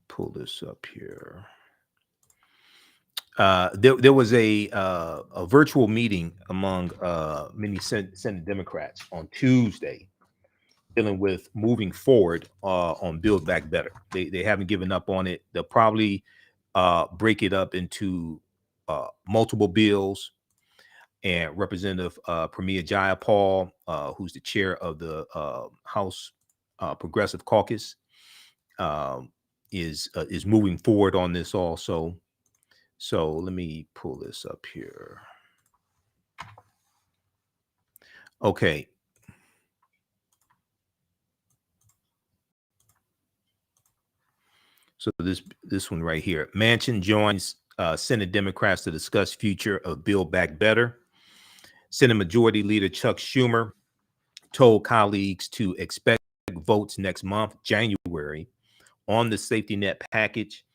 pull this up here. There was a virtual meeting among many Senate Democrats on Tuesday dealing with moving forward on Build Back Better. They haven't given up on it. They'll probably break it up into multiple bills. And Representative Premier Jayapal, who's the chair of the House Progressive Caucus, is moving forward on this also. So let me pull this up here. Okay. So this one right here. Manchin joins Senate Democrats to discuss future of Build Back Better. Senate Majority Leader Chuck Schumer told colleagues to expect votes next month, January, on the safety net package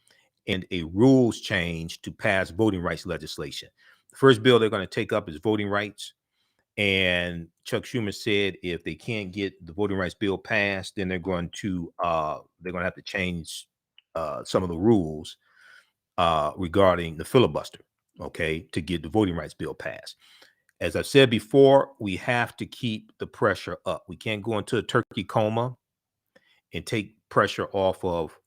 and a rules change to pass voting rights legislation. The first bill they're going to take up is voting rights. And Chuck Schumer said if they can't get the voting rights bill passed, then they're going to have to change some of the rules regarding the filibuster, okay, to get the voting rights bill passed. As I've said before, we have to keep the pressure up. We can't go into a turkey coma and take pressure off of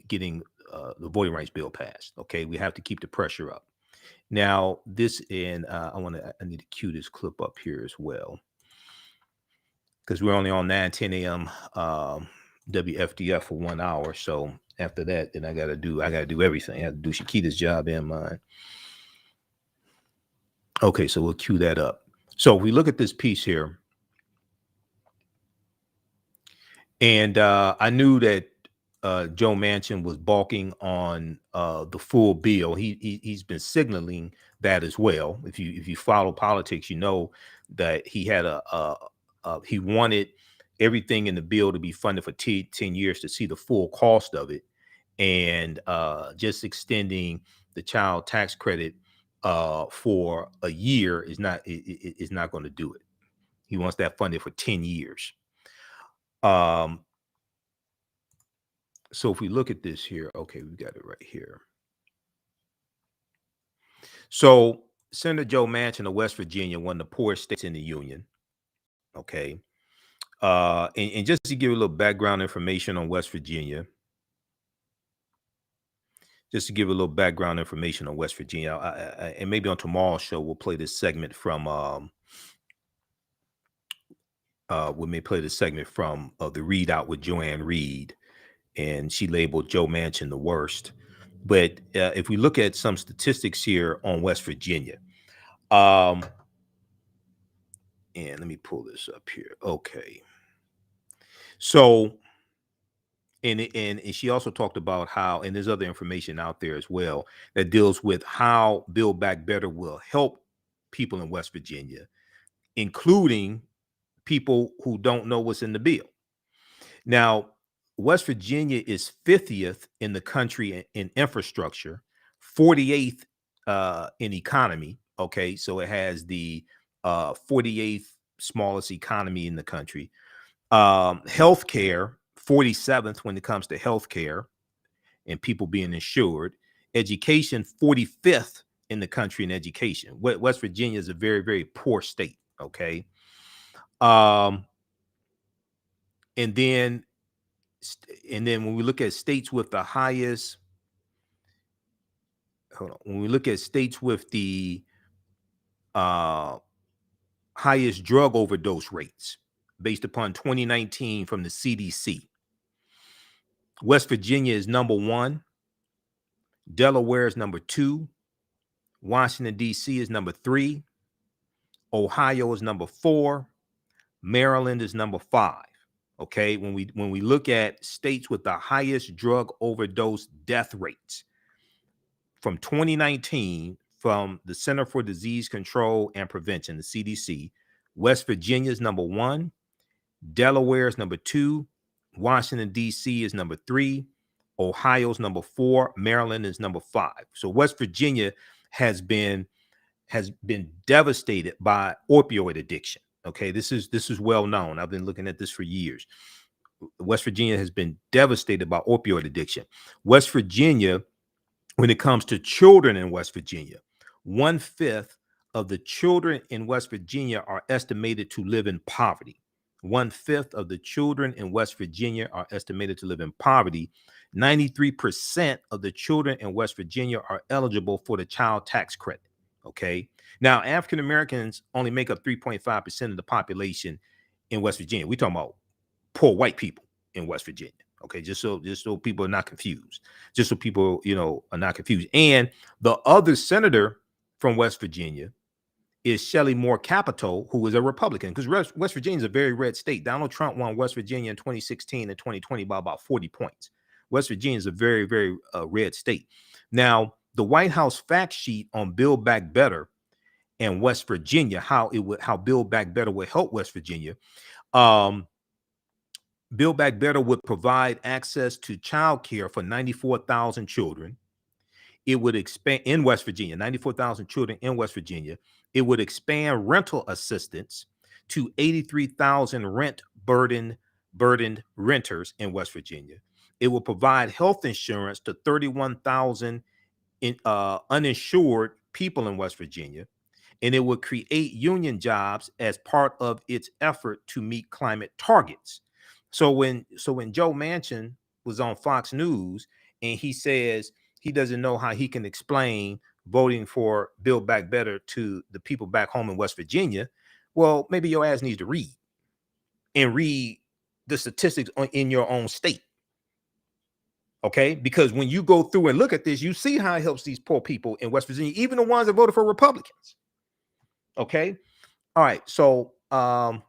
getting the voting rights bill passed. Okay, we have to keep the pressure up. Now, this and I need to cue this clip up here as well because we're only on 9:10 a.m. WFDF for 1 hour. So after that, then I gotta do everything. I have to do Shakita's job and mine. Okay, so we'll cue that up. So we look at this piece here, and I knew that Joe Manchin was balking on the full bill. He's been signaling that as well. If you follow politics, you know that he had he wanted everything in the bill to be funded for 10 years to see the full cost of it, and just extending the child tax credit for a year is not going to do it. He wants that funded for 10 years. So if we look at this here, okay, we got it right here. So Senator Joe Manchin of West Virginia, one of the poorest states in the union. Okay. And just to give you a little background information on West Virginia, and maybe on tomorrow's show, we'll play this segment from, the readout with Joanne Reed. And she labeled Joe Manchin the worst. But if we look at some statistics here on West Virginia, and let me pull this up here. Okay. So, and she also talked about how, and there's other information out there as well that deals with how Build Back Better will help people in West Virginia, including people who don't know what's in the bill. Now, West Virginia is 50th in the country in infrastructure, 48th in economy. Okay, so it has the 48th smallest economy in the country. Healthcare, 47th when it comes to healthcare and people being insured. Education, 45th in the country in education. West Virginia is a very, very poor state. Okay. And then when we look at states with the highest, when we look at states with the highest drug overdose rates based upon 2019 from the CDC, West Virginia is number 1, Delaware is number 2, Washington, D.C. is number 3, Ohio is number 4, Maryland is number 5. Okay, when we look at states with the highest drug overdose death rates from 2019 from the Center for Disease Control and Prevention, the CDC, West Virginia is number 1, Delaware is number 2, Washington, D.C. is number 3, Ohio's number 4, Maryland is number 5. So West Virginia has been devastated by opioid addiction. Okay, this is well known. I've been looking at this for years. West Virginia has been devastated by opioid addiction. West Virginia, when it comes to children in West Virginia, 1/5 of the children in West Virginia are estimated to live in poverty. 1/5 of the children in West Virginia are estimated to live in poverty. 93% of the children in West Virginia are eligible for the child tax credit. Okay. Now, African Americans only make up 3.5% of the population in West Virginia. We're talking about poor white people in West Virginia. Okay, just so people are not confused. Just so people, are not confused. And the other senator from West Virginia is Shelley Moore Capito, who is a Republican, because West Virginia is a very red state. Donald Trump won West Virginia in 2016 and 2020 by about 40 points. West Virginia is a very, very red state. Now, the White House fact sheet on Build Back Better and West Virginia, how Build Back Better would help West Virginia. Build Back Better would provide access to child care for 94,000 children. It would expand in West Virginia, 94,000 children in West Virginia. It would expand rental assistance to 83,000 burdened renters in West Virginia. It will provide health insurance to 31,000 uninsured people in West Virginia. And it would create union jobs as part of its effort to meet climate targets. So when Joe Manchin was on Fox News and he says he doesn't know how he can explain voting for Build Back Better to the people back home in West Virginia, well, maybe your ass needs to read the statistics in your own state. Okay, because when you go through and look at this, you see how it helps these poor people in West Virginia, even the ones that voted for Republicans. Okay, all right. So I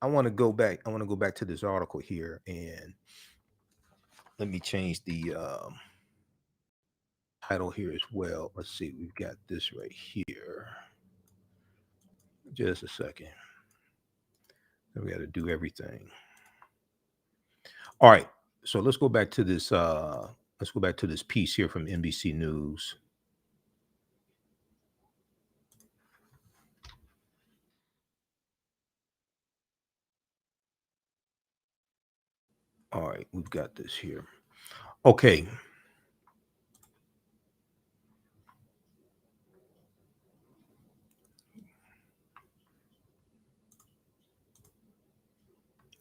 want to go back to this article here, and let me change the title here as well. Let's see, we've got this right here. Just a second. We got to do everything. All right. So let's go back to this. Let's go back to this piece here from NBC News. All right, we've got this here. Okay.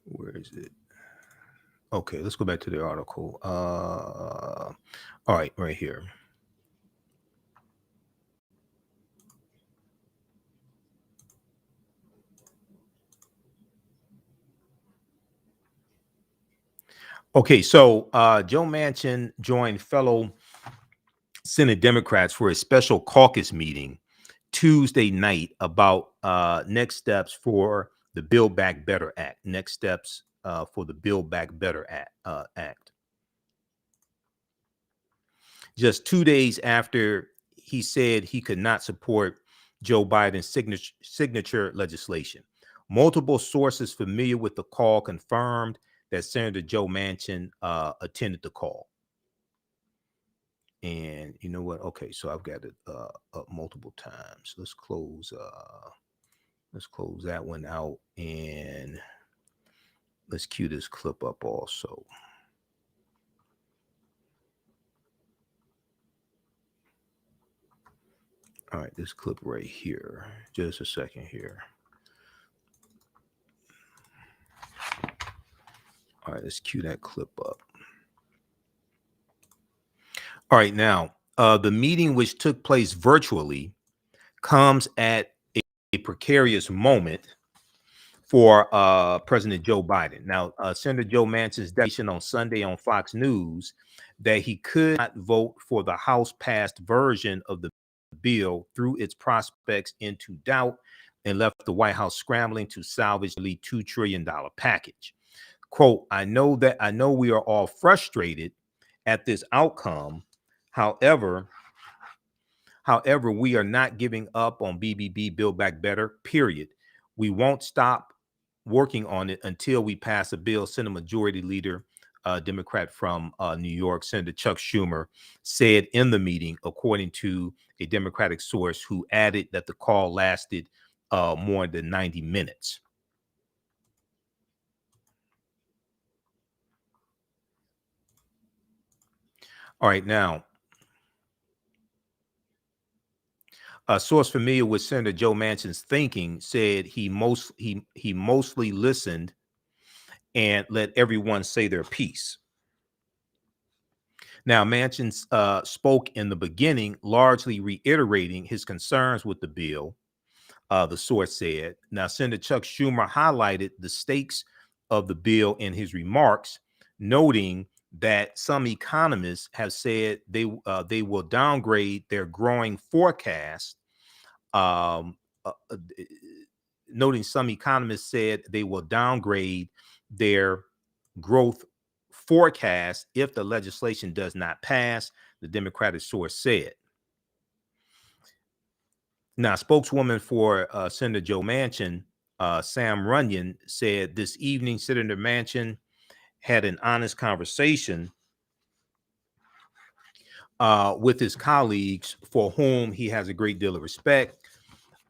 Where is it? Okay, let's go back to the article. All right, right here. Okay, so Joe Manchin joined fellow Senate Democrats for a special caucus meeting Tuesday night about next steps for the Build Back Better Act. Next steps for the Build Back Better Act. Just 2 days after he said he could not support Joe Biden's signature legislation. Multiple sources familiar with the call confirmed that Senator Joe Manchin attended the call. And you know what? Okay, so I've got it up multiple times. Let's close that one out, and let's cue this clip up also. All right, this clip right here. Just a second here. right, let's cue that clip up. All right, now, the meeting, which took place virtually, comes at a precarious moment for President Joe Biden. Now, Senator Joe Manchin's declaration on Sunday on Fox News that he could not vote for the House-passed version of the bill threw its prospects into doubt and left the White House scrambling to salvage the $2 trillion package. Quote, I know we are all frustrated at this outcome. However, we are not giving up on BBB, Build Back Better, period. We won't stop working on it until we pass a bill, Senate Majority Leader, Democrat from New York, Senator Chuck Schumer, said in the meeting, according to a Democratic source who added that the call lasted more than 90 minutes. All right, now, a source familiar with Senator Joe Manchin's thinking said he mostly listened and let everyone say their piece. Now, Manchin spoke in the beginning, largely reiterating his concerns with the bill, the source said. Now, Senator Chuck Schumer highlighted the stakes of the bill in his remarks, noting that some economists have said they will downgrade their growing forecast. Noting some economists said they will downgrade their growth forecast if the legislation does not pass, the Democratic source said. Now, spokeswoman for Senator Joe Manchin, Sam Runyon, said this evening Senator Manchin had an honest conversation with his colleagues, for whom he has a great deal of respect.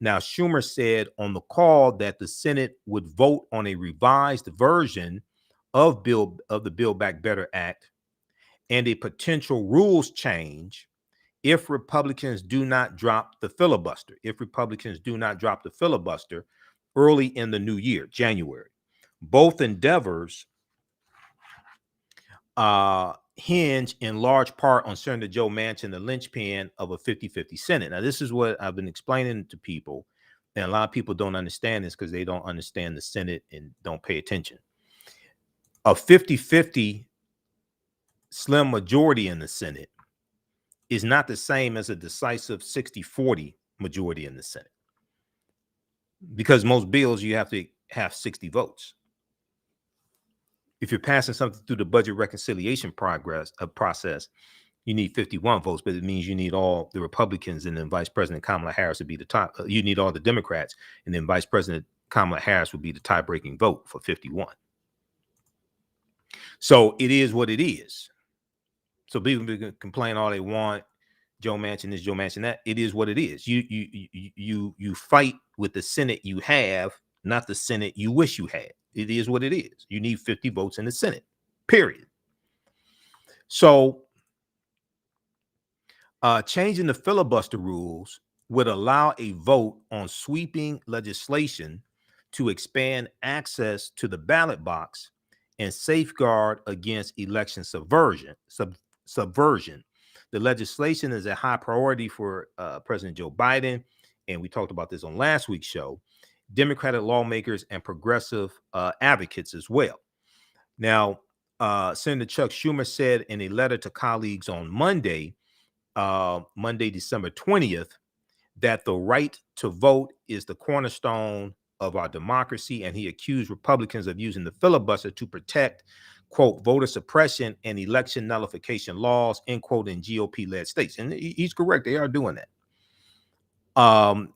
Now, Schumer said on the call that the Senate would vote on a revised version of the Build Back Better Act and a potential rules change if Republicans do not drop the filibuster. If Republicans do not drop the filibuster early in the new year, January. Both endeavors hinge in large part on Senator Joe Manchin, the linchpin of a 50-50 Senate. Now, this is what I've been explaining to people, and a lot of people don't understand this because they don't understand the Senate and don't pay attention. A 50-50 slim majority in the Senate is not the same as a decisive 60-40 majority in the Senate, because most bills you have to have 60 votes. If you're passing something through the budget reconciliation process, you need 51 votes, but it means you need all the Republicans, and then Vice President Kamala Harris would be the top. You need all the Democrats, and then Vice President Kamala Harris would be the tie-breaking vote for 51. So it is what it is. So people can complain all they want. Joe Manchin this, Joe Manchin that. It is what it is. You fight with the Senate you have, not the Senate you wish you had. It is what it is. You need 50 votes in the Senate, period. So changing the filibuster rules would allow a vote on sweeping legislation to expand access to the ballot box and safeguard against election subversion. The legislation is a high priority for President Joe Biden, and we talked about this on last week's show. Democratic lawmakers and progressive advocates as well. Now, Senator Chuck Schumer said in a letter to colleagues on Monday, December 20th, that the right to vote is the cornerstone of our democracy, and he accused Republicans of using the filibuster to protect, quote, voter suppression and election nullification laws, end quote, in GOP-led states. And he's correct. They are doing that.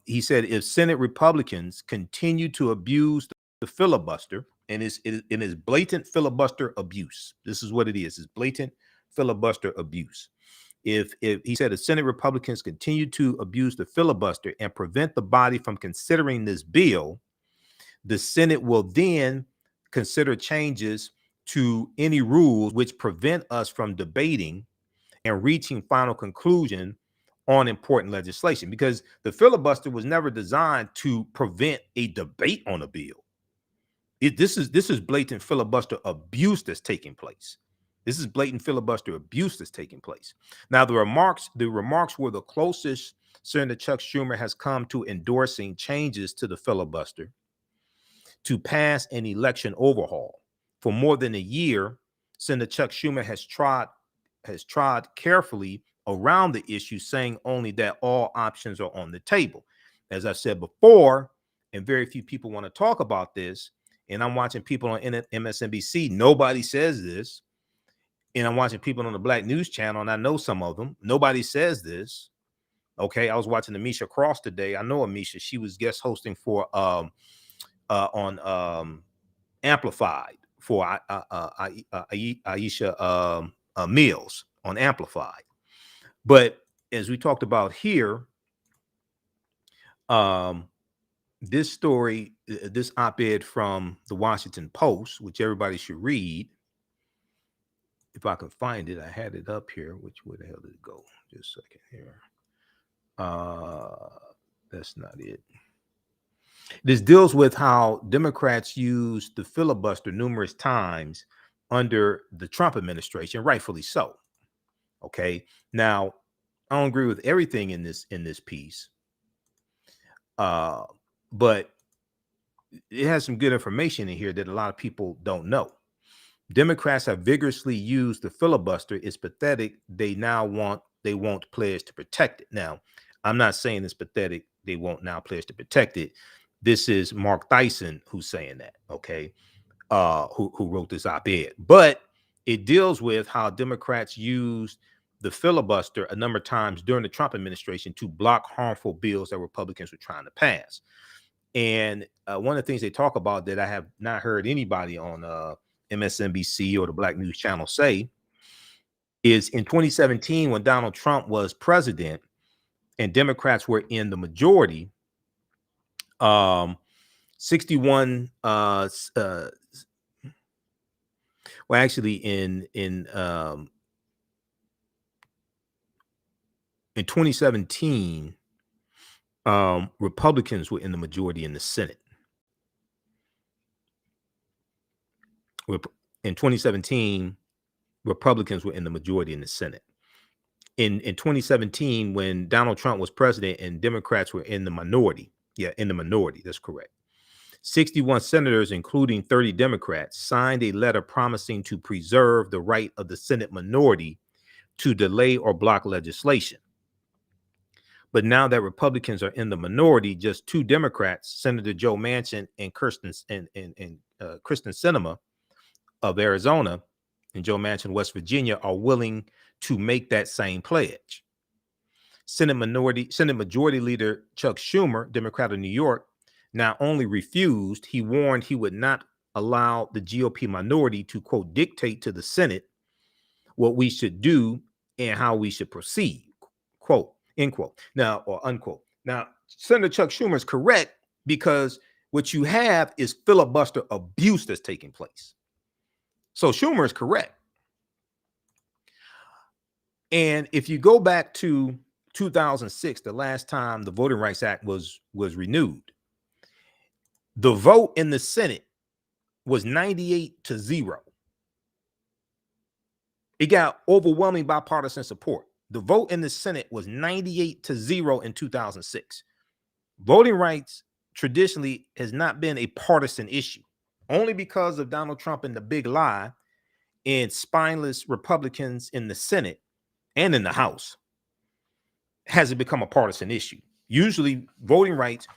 He said if Senate Republicans continue to abuse the filibuster, and it is blatant filibuster abuse. This is what it is. It's blatant filibuster abuse. If he said if Senate Republicans continue to abuse the filibuster and prevent the body from considering this bill, the Senate will then consider changes to any rules which prevent us from debating and reaching final conclusion on important legislation, because the filibuster was never designed to prevent a debate on a bill. This is blatant filibuster abuse that's taking place. This is blatant filibuster abuse that's taking place. Now, the remarks were the closest Senator Chuck Schumer has come to endorsing changes to the filibuster to pass an election overhaul. For more than a year, Senator Chuck Schumer has trod carefully around the issue, saying only that all options are on the table. As I said before, and very few people want to talk about this, and I'm watching people on MSNBC, nobody says this. And I'm watching people on the Black News Channel, and I know some of them, nobody says this. Okay, I was watching Amisha Cross today. I know Amisha. She was guest hosting for on Amplified for Aisha Mills on Amplified. But as we talked about here, this story, this op-ed from the Washington Post, which everybody should read. If I can find it, I had it up here. Where the hell did it go? Just a second here. That's not it. This deals with how Democrats used the filibuster numerous times under the Trump administration, rightfully so. Okay. Now, I don't agree with everything in this piece, but it has some good information in here that a lot of people don't know. Democrats have vigorously used the filibuster. It's pathetic. They won't pledge to protect it. Now, I'm not saying it's pathetic. They won't now pledge to protect it. This is Mark Tyson who's saying that, okay, who wrote this op-ed. But it deals with how Democrats used the filibuster a number of times during the Trump administration to block harmful bills that Republicans were trying to pass. And one of the things they talk about that I have not heard anybody on MSNBC or the Black News Channel say is in 2017, when Donald Trump was president and Democrats were in the majority, 61 well, actually in 2017, Republicans were in the majority in the Senate. In 2017, Republicans were in the majority in the Senate. In 2017, when Donald Trump was president and Democrats were in the minority, in the minority, that's correct. 61 senators, including 30 Democrats, signed a letter promising to preserve the right of the Senate minority to delay or block legislation. But now that Republicans are in the minority, just two Democrats, Senator Joe Manchin and Kristen Sinema of Arizona and Joe Manchin, West Virginia, are willing to make that same pledge. Senate Majority Leader Chuck Schumer, Democrat of New York, not only refused, he warned he would not allow the GOP minority to, quote, dictate to the Senate what we should do and how we should proceed, quote, end quote. Now, or unquote. Now, Senator Chuck Schumer is correct, because what you have is filibuster abuse that's taking place. So Schumer is correct. And if you go back to 2006, the last time the Voting Rights Act was renewed, the vote in the Senate was 98-0. It got overwhelming bipartisan support. The vote in the Senate was 98-0 in 2006. Voting rights traditionally has not been a partisan issue, only because of Donald Trump and the big lie and spineless Republicans in the Senate and in the House has it become a partisan issue. Usually voting rights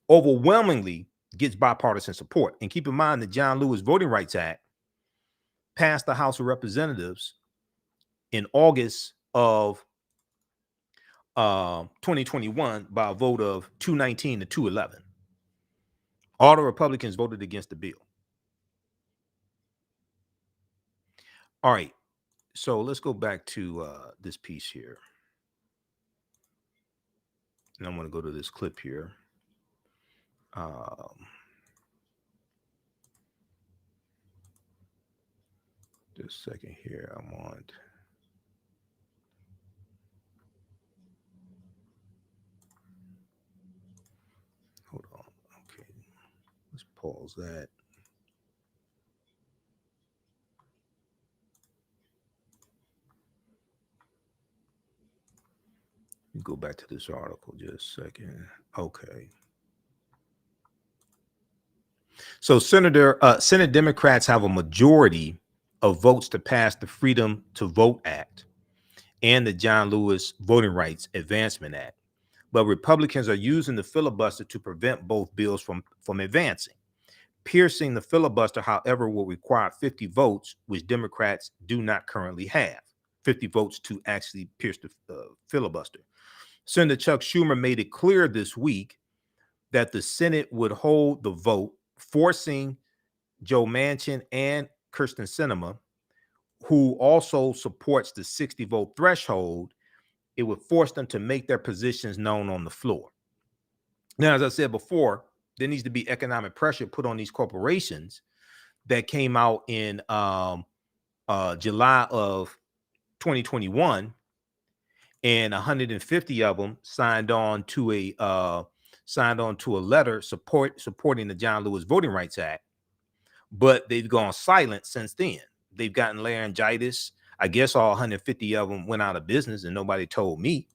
overwhelmingly gets bipartisan support. And keep in mind the John Lewis Voting Rights Act passed the House of Representatives in August of 2021 by a vote of 219 to 211. All the Republicans voted against the bill. All right, so let's go back to this piece here. And I'm going to go to this clip here. Just a second here. I'm on. Hold on. Okay. Let's pause that. Let me go back to this article just a second. Okay. So Senate Democrats have a majority of votes to pass the Freedom to Vote Act and the John Lewis Voting Rights Advancement Act. But Republicans are using the filibuster to prevent both bills from advancing. Piercing the filibuster, however, will require 50 votes, which Democrats do not currently have. 50 votes to actually pierce the filibuster. Senator Chuck Schumer made it clear this week that the Senate would hold the vote, forcing Joe Manchin and Kirsten Sinema, who also supports the 60 vote threshold. It would force them to make their positions known on the floor. Now, as I said before, there needs to be economic pressure put on these corporations that came out in July of 2021, and 150 of them signed on to a letter supporting the John Lewis Voting Rights Act, but they've gone silent since then. They've gotten laryngitis. I guess all 150 of them went out of business, and nobody told me.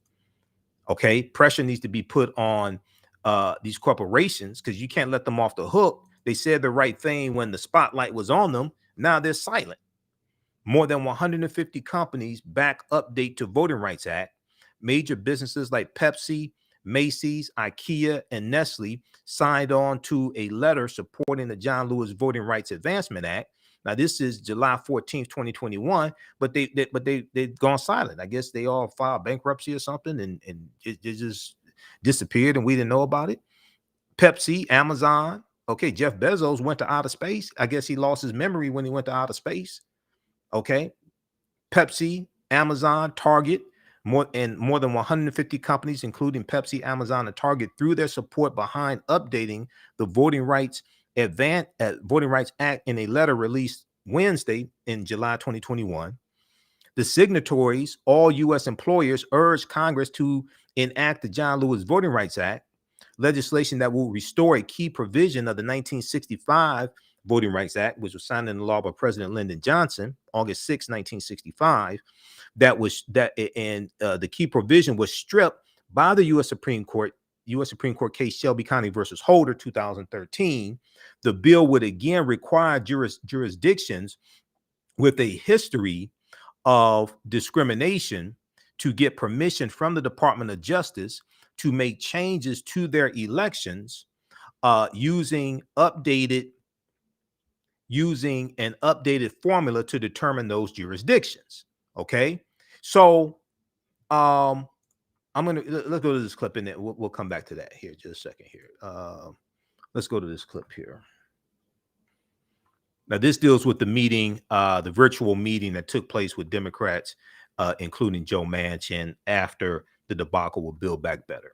Okay, pressure needs to be put on these corporations, because you can't let them off the hook. They said the right thing when the spotlight was on them. Now they're silent. More than 150 companies back update to Voting Rights Act. Major businesses like Pepsi, Macy's, IKEA, and Nestle signed on to a letter supporting the John Lewis Voting Rights Advancement Act. Now, this is July 14th, 2021, but they've gone silent. I guess they all filed bankruptcy or something, and it just disappeared, and we didn't know about it. Pepsi, Amazon. Okay, Jeff Bezos went to outer space. I guess he lost his memory when he went to outer space. Okay, Pepsi, Amazon, Target, more than 150 companies, including Pepsi, Amazon, and Target, threw their support behind updating the Voting Rights Act in a letter released Wednesday in July 2021. The signatories, all U.S. employers, urged Congress to enact the John Lewis Voting Rights Act, legislation that will restore a key provision of the 1965 Voting Rights Act, which was signed into law by President Lyndon Johnson, August 6, 1965. The key provision was stripped by the U.S. Supreme Court case Shelby County versus Holder, 2013. The bill would again require jurisdictions with a history of discrimination to get permission from the Department of Justice to make changes to their elections using an updated formula to determine those jurisdictions. Okay, so let's go to this clip, and then we'll come back to that here just a second here. Let's go to this clip here. Now, this deals with the meeting, the virtual meeting that took place with Democrats, including Joe Manchin, after the debacle with Build Back Better.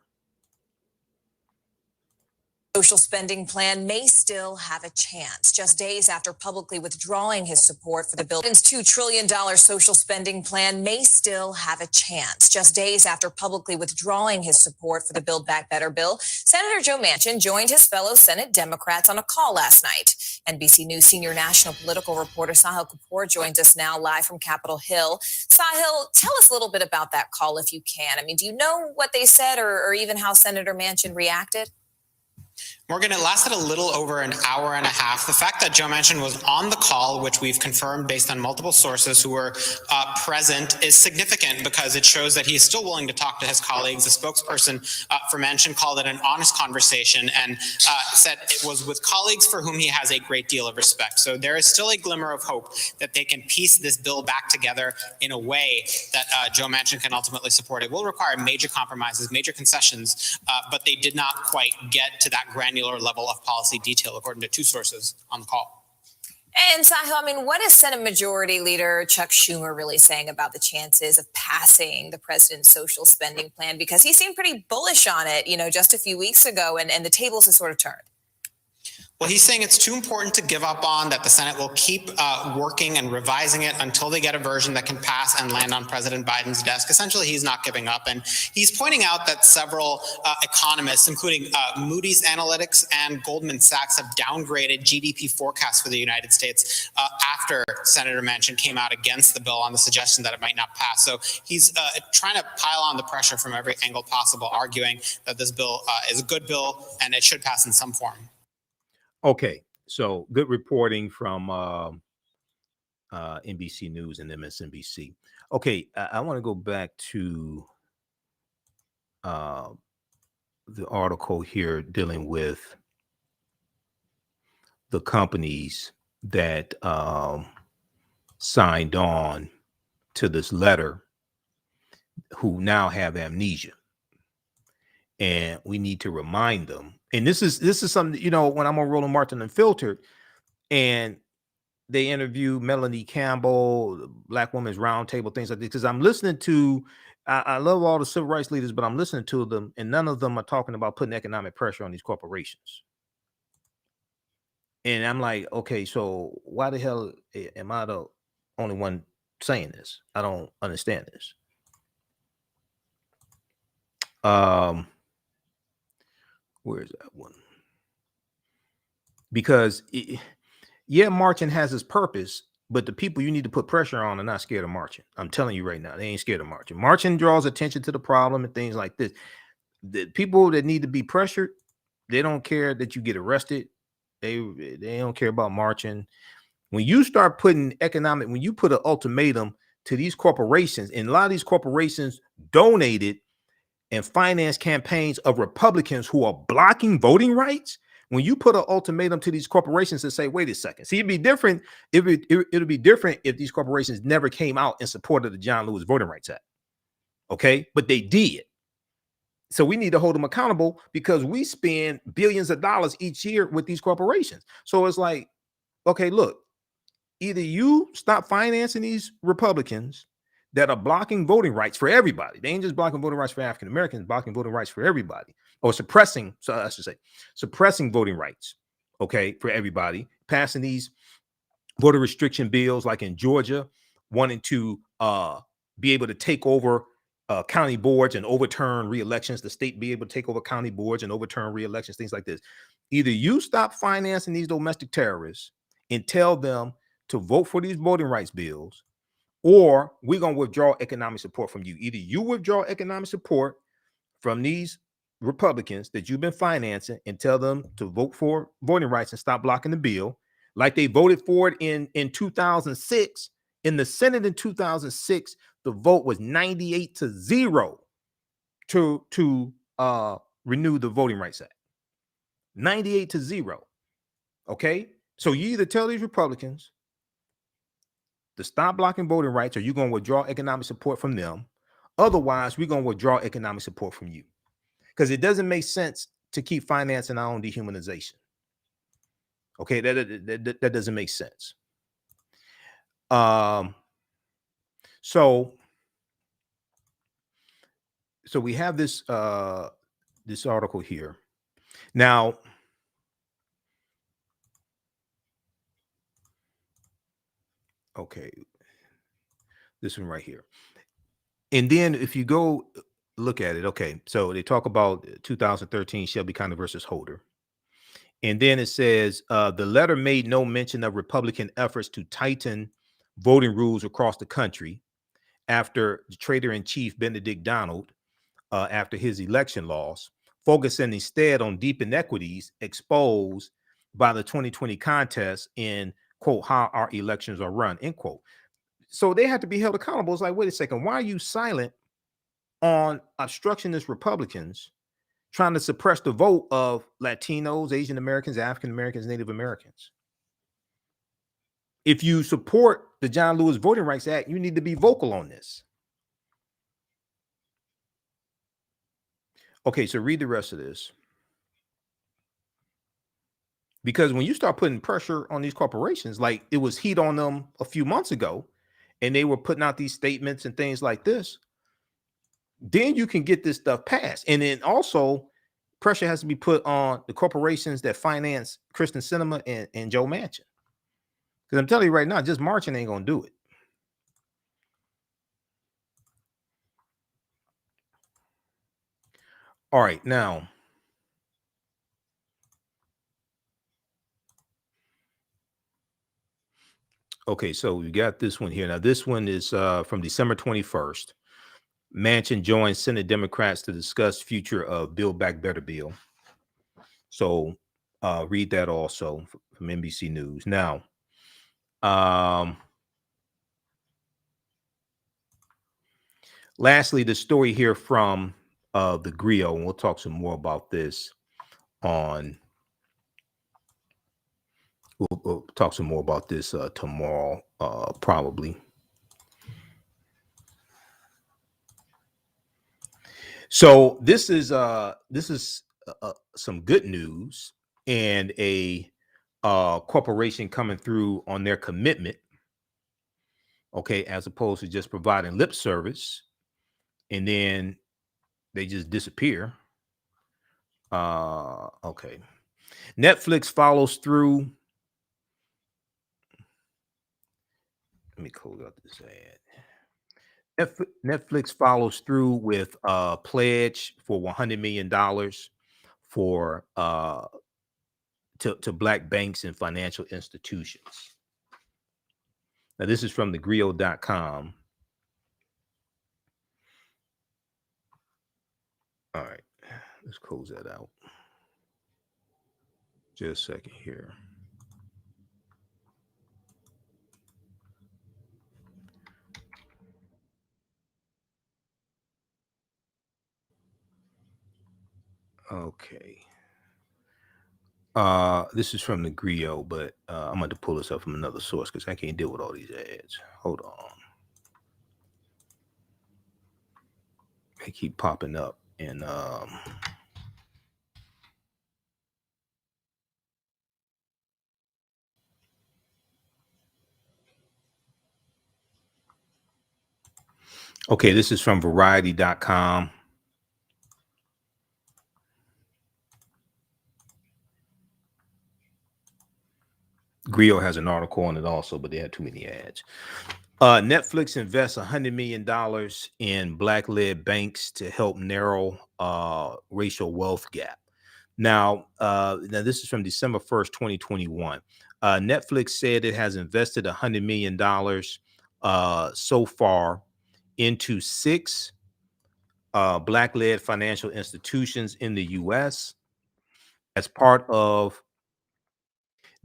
Social spending plan may still have a chance. Just days after publicly withdrawing his support for the bill, Biden's $2 trillion social spending plan may still have a chance. Just days after publicly withdrawing his support for the Build Back Better bill, Senator Joe Manchin joined his fellow Senate Democrats on a call last night. NBC News senior national political reporter Sahil Kapoor joins us now live from Capitol Hill. Sahil, tell us a little bit about that call if you can. I mean, do you know what they said or even how Senator Manchin reacted? Morgan, it lasted a little over an hour and a half. The fact that Joe Manchin was on the call, which we've confirmed based on multiple sources who were present, is significant because it shows that he is still willing to talk to his colleagues. The spokesperson for Manchin called it an honest conversation and said it was with colleagues for whom he has a great deal of respect. So there is still a glimmer of hope that they can piece this bill back together in a way that Joe Manchin can ultimately support. It will require major compromises, major concessions, but they did not quite get to that granular level of policy detail, according to two sources on the call. And Sahil, I mean, what is Senate Majority Leader Chuck Schumer really saying about the chances of passing the president's social spending plan? Because he seemed pretty bullish on it, just a few weeks ago, and the tables have sort of turned. Well, he's saying it's too important to give up on, that the Senate will keep working and revising it until they get a version that can pass and land on President Biden's desk. Essentially, he's not giving up. And he's pointing out that several economists, including Moody's Analytics and Goldman Sachs, have downgraded GDP forecasts for the United States after Senator Manchin came out against the bill on the suggestion that it might not pass. So he's trying to pile on the pressure from every angle possible, arguing that this bill is a good bill and it should pass in some form. Okay, so good reporting from NBC News and MSNBC. Okay, I want to go back to the article here dealing with the companies that signed on to this letter who now have amnesia. And we need to remind them. And this is something, you know, when I'm on Roland Martin Unfiltered and they interview Melanie Campbell, Black Women's Roundtable, things like this, because I'm listening to, I love all the civil rights leaders, but I'm listening to them and none of them are talking about putting economic pressure on these corporations. And I'm like, okay, so why the hell am I the only one saying this? I don't understand this. Where is that one? Because yeah, marching has its purpose, but the people you need to put pressure on are not scared of marching. I'm telling you right now, they ain't scared of marching. Marching draws attention to the problem and things like this. The people that need to be pressured, they don't care that you get arrested. They don't care about marching. When you start putting when you put an ultimatum to these corporations, and a lot of these corporations donated and finance campaigns of Republicans who are blocking voting rights. When you put an ultimatum to these corporations and say, wait a second, see, it'd be different. It'll be different if these corporations never came out in support of the John Lewis Voting Rights Act. Okay, but they did. So we need to hold them accountable because we spend billions of dollars each year with these corporations. So it's like, okay, look, either you stop financing these Republicans that are blocking voting rights for everybody. They ain't just blocking voting rights for African Americans, blocking voting rights for everybody, or suppressing, so I should say, suppressing voting rights, okay, for everybody, passing these voter restriction bills like in Georgia, wanting to be able to take over county boards and overturn re-elections, the state be able to take over county boards and overturn re-elections, things like this. Either you stop financing these domestic terrorists and tell them to vote for these voting rights bills, or we're going to withdraw economic support from you. Either you withdraw economic support from these Republicans that you've been financing and tell them to vote for voting rights and stop blocking the bill, like they voted for it in 2006. In the Senate in 2006, the vote was 98-0 to renew the Voting Rights Act. 98-0. Okay? So you either tell these Republicans to stop blocking voting rights, or you're going to withdraw economic support from them. Otherwise, we're going to withdraw economic support from you. Because it doesn't make sense to keep financing our own dehumanization. Okay, that doesn't make sense. So we have this this article here. Now, okay, this one right here. And then if you go look at it, okay, so they talk about 2013 Shelby County versus Holder. And then it says the letter made no mention of Republican efforts to tighten voting rules across the country after the traitor-in-chief Benedict Donald, after his election loss, focusing instead on deep inequities exposed by the 2020 contest in, quote, how our elections are run, end quote. So they have to be held accountable. It's like, wait a second, why are you silent on obstructionist Republicans trying to suppress the vote of Latinos, Asian Americans, African Americans, Native Americans? If you support the John Lewis Voting Rights Act, you need to be vocal on this. Okay, so read the rest of this. Because when you start putting pressure on these corporations, like it was heat on them a few months ago, and they were putting out these statements and things like this, then you can get this stuff passed. And then also pressure has to be put on the corporations that finance Christian cinema and Joe Manchin. Because I'm telling you right now, just marching ain't gonna do it. All right, now. Okay, so we got this one here. Now, this one is from December 21st. Manchin joins Senate Democrats to discuss future of Build Back Better bill. So read that also from NBC News. Now, lastly, the story here from the Griot, and we'll talk some more about this on. We'll talk some more about this tomorrow, probably. So this is some good news, and a corporation coming through on their commitment. Okay, as opposed to just providing lip service, and then they just disappear. Okay, Netflix follows through. Let me close out this ad. Netflix follows through with a pledge for $100 million for to Black banks and financial institutions. Now, this is from thegrio.com. All right, let's close that out. Just a second here. Okay. This is from the Griot, but I'm going to pull this up from another source because I can't deal with all these ads. Hold on. They keep popping up, and okay, this is from variety.com. Griot has an article on it also, but they had too many ads. Netflix invests $100 million in Black-led banks to help narrow racial wealth gap. Now this is from December 1st, 2021. Netflix said it has invested $100 million so far into 6 Black-led financial institutions in the U.S. as part of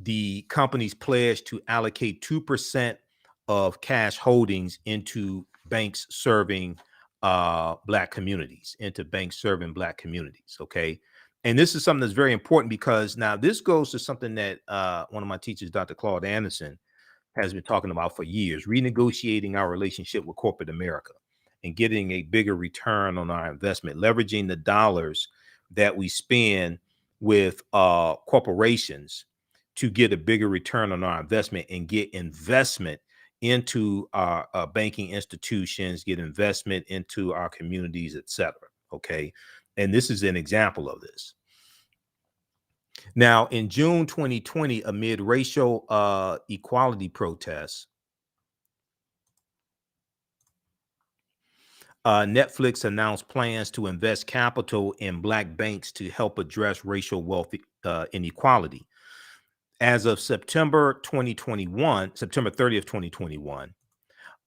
the company's pledge to allocate 2% of cash holdings into banks serving Black communities, Okay. And this is something that's very important because now this goes to something that one of my teachers, Dr. Claude Anderson, has been talking about for years: renegotiating our relationship with corporate America and getting a bigger return on our investment, leveraging the dollars that we spend with corporations to get a bigger return on our investment and get investment into our banking institutions, get investment into our communities, etc. Okay. And this is an example of this. Now, in June 2020, amid racial equality protests, Netflix announced plans to invest capital in Black banks to help address racial wealth inequality. As of September 30th, 2021,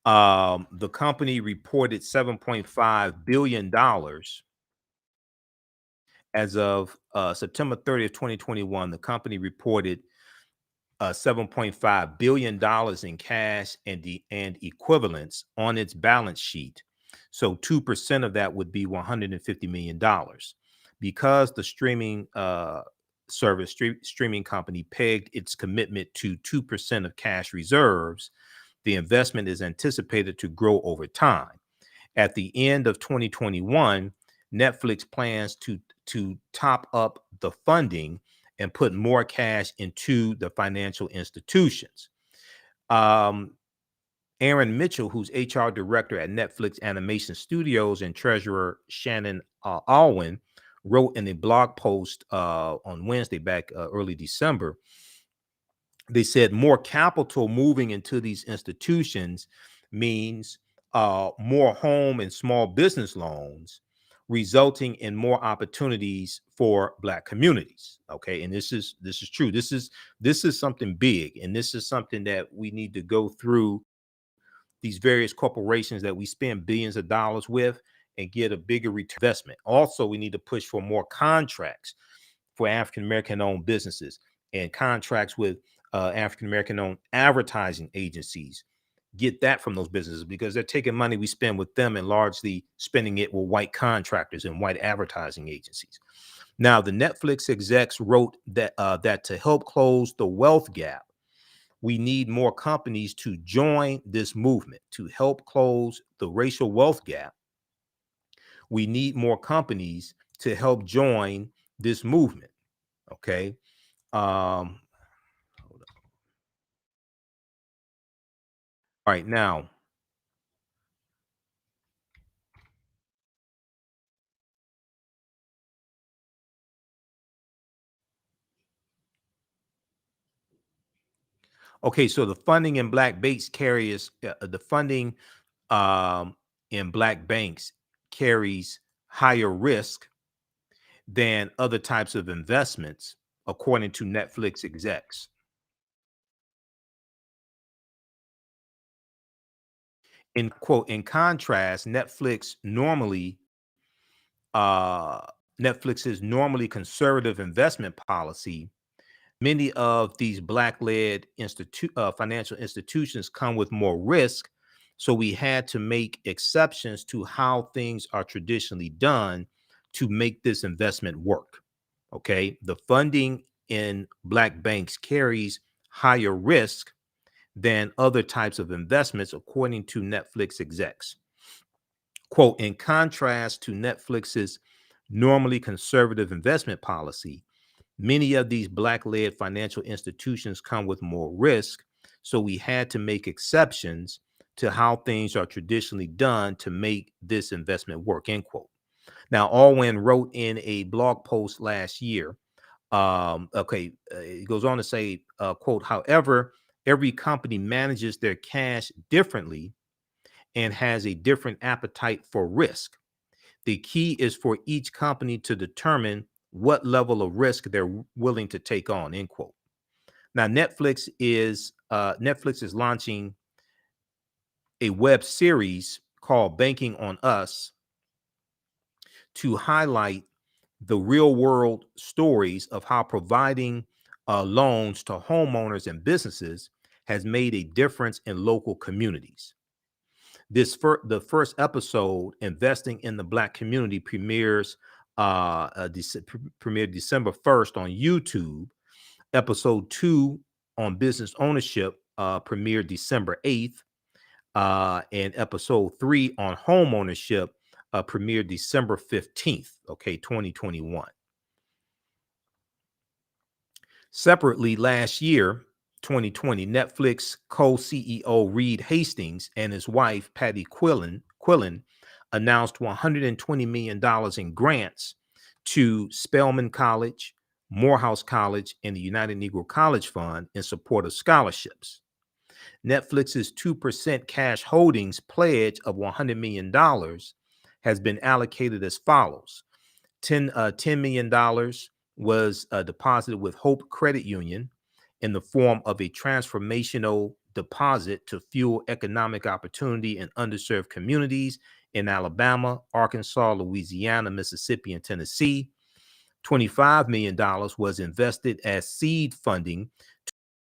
the company reported $7.5 billion. As of September 30th, 2021, the company reported $7.5 billion in cash and equivalents on its balance sheet. So 2% of that would be $150 million. Because the streaming streaming company pegged its commitment to 2% of cash reserves, the investment is anticipated to grow over time. At the end of 2021, Netflix plans to top up the funding and put more cash into the financial institutions. Aaron Mitchell, who's HR director at Netflix Animation Studios, and treasurer Shannon Alwyn wrote in a blog post on Wednesday back early December. They said more capital moving into these institutions means more home and small business loans, resulting in more opportunities for Black communities. Okay, and this is true. This is something big, and this is something that we need to go through these various corporations that we spend billions of dollars with and get a bigger return investment. Also, we need to push for more contracts for African American owned businesses and contracts with African American owned advertising agencies. Get that from those businesses because they're taking money we spend with them and largely spending it with white contractors and white advertising agencies. Now, the Netflix execs wrote that that to help close the wealth gap, we need more companies to join this movement to help close the racial wealth gap. We need more companies to help join this movement. Okay. Hold on. All right. Now, okay. So the funding in Black banks carries the funding in Black banks carries higher risk than other types of investments, according to Netflix execs. In quote, in contrast, uh, Netflix's normally conservative investment policy, many of these Black-led financial institutions come with more risk. So we had to make exceptions to how things are traditionally done to make this investment work. Okay. The funding in Black banks carries higher risk than other types of investments, according to Netflix execs. Quote, in contrast to Netflix's normally conservative investment policy, many of these Black-led financial institutions come with more risk, so we had to make exceptions to how things are traditionally done to make this investment work, end quote. Now, Alwyn wrote in a blog post last year, it goes on to say, quote, however, every company manages their cash differently and has a different appetite for risk. The key is for each company to determine what level of risk they're willing to take on, end quote. Now, Netflix is launching a web series called Banking on Us to highlight the real world stories of how providing loans to homeowners and businesses has made a difference in local communities. The first episode, Investing in the Black Community, premiered December 1st on YouTube. Episode 2 on business ownership premiered December 8th. And episode 3 on home ownership premiered December 15th, 2021. Separately, last year, 2020, Netflix co-CEO Reed Hastings and his wife, Patty Quillen, announced $120 million in grants to Spelman College, Morehouse College, and the United Negro College Fund in support of scholarships. Netflix's 2% cash holdings pledge of $100 million has been allocated as follows. $10 million was deposited with Hope Credit Union in the form of a transformational deposit to fuel economic opportunity in underserved communities in Alabama, Arkansas, Louisiana, Mississippi, and Tennessee. $25 million was invested as seed funding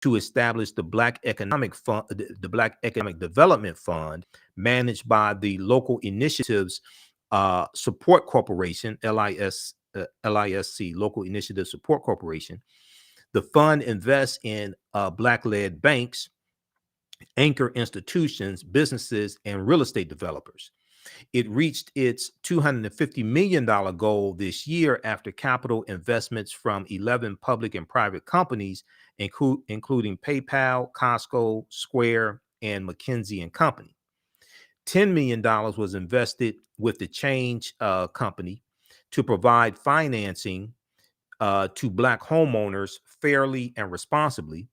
to establish the Black Economic Fund, the Black Economic Development Fund, managed by the Local Initiatives Support Corporation, LISC, Local Initiative Support Corporation. The fund invests in Black-led banks, anchor institutions, businesses, and real estate developers. It reached its $250 million goal this year after capital investments from 11 public and private companies, including PayPal, Costco, Square, and McKinsey and Company. $10 million was invested with the Change Company to provide financing to Black homeowners fairly and responsibly.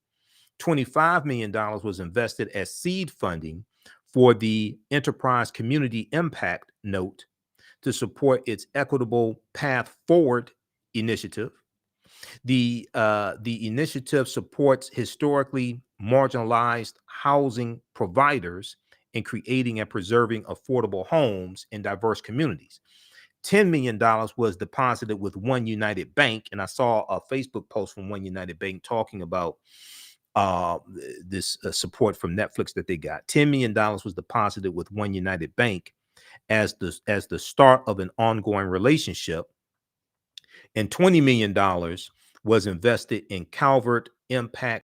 $25 million was invested as seed funding for the Enterprise Community Impact Note to support its Equitable Path Forward initiative. The initiative supports historically marginalized housing providers in creating and preserving affordable homes in diverse communities. $10 million was deposited with One United Bank, and I saw a Facebook post from One United Bank talking about this support from Netflix that they got. $10 million was deposited with One United Bank as the start of an ongoing relationship, and $20 million was invested in Calvert Impact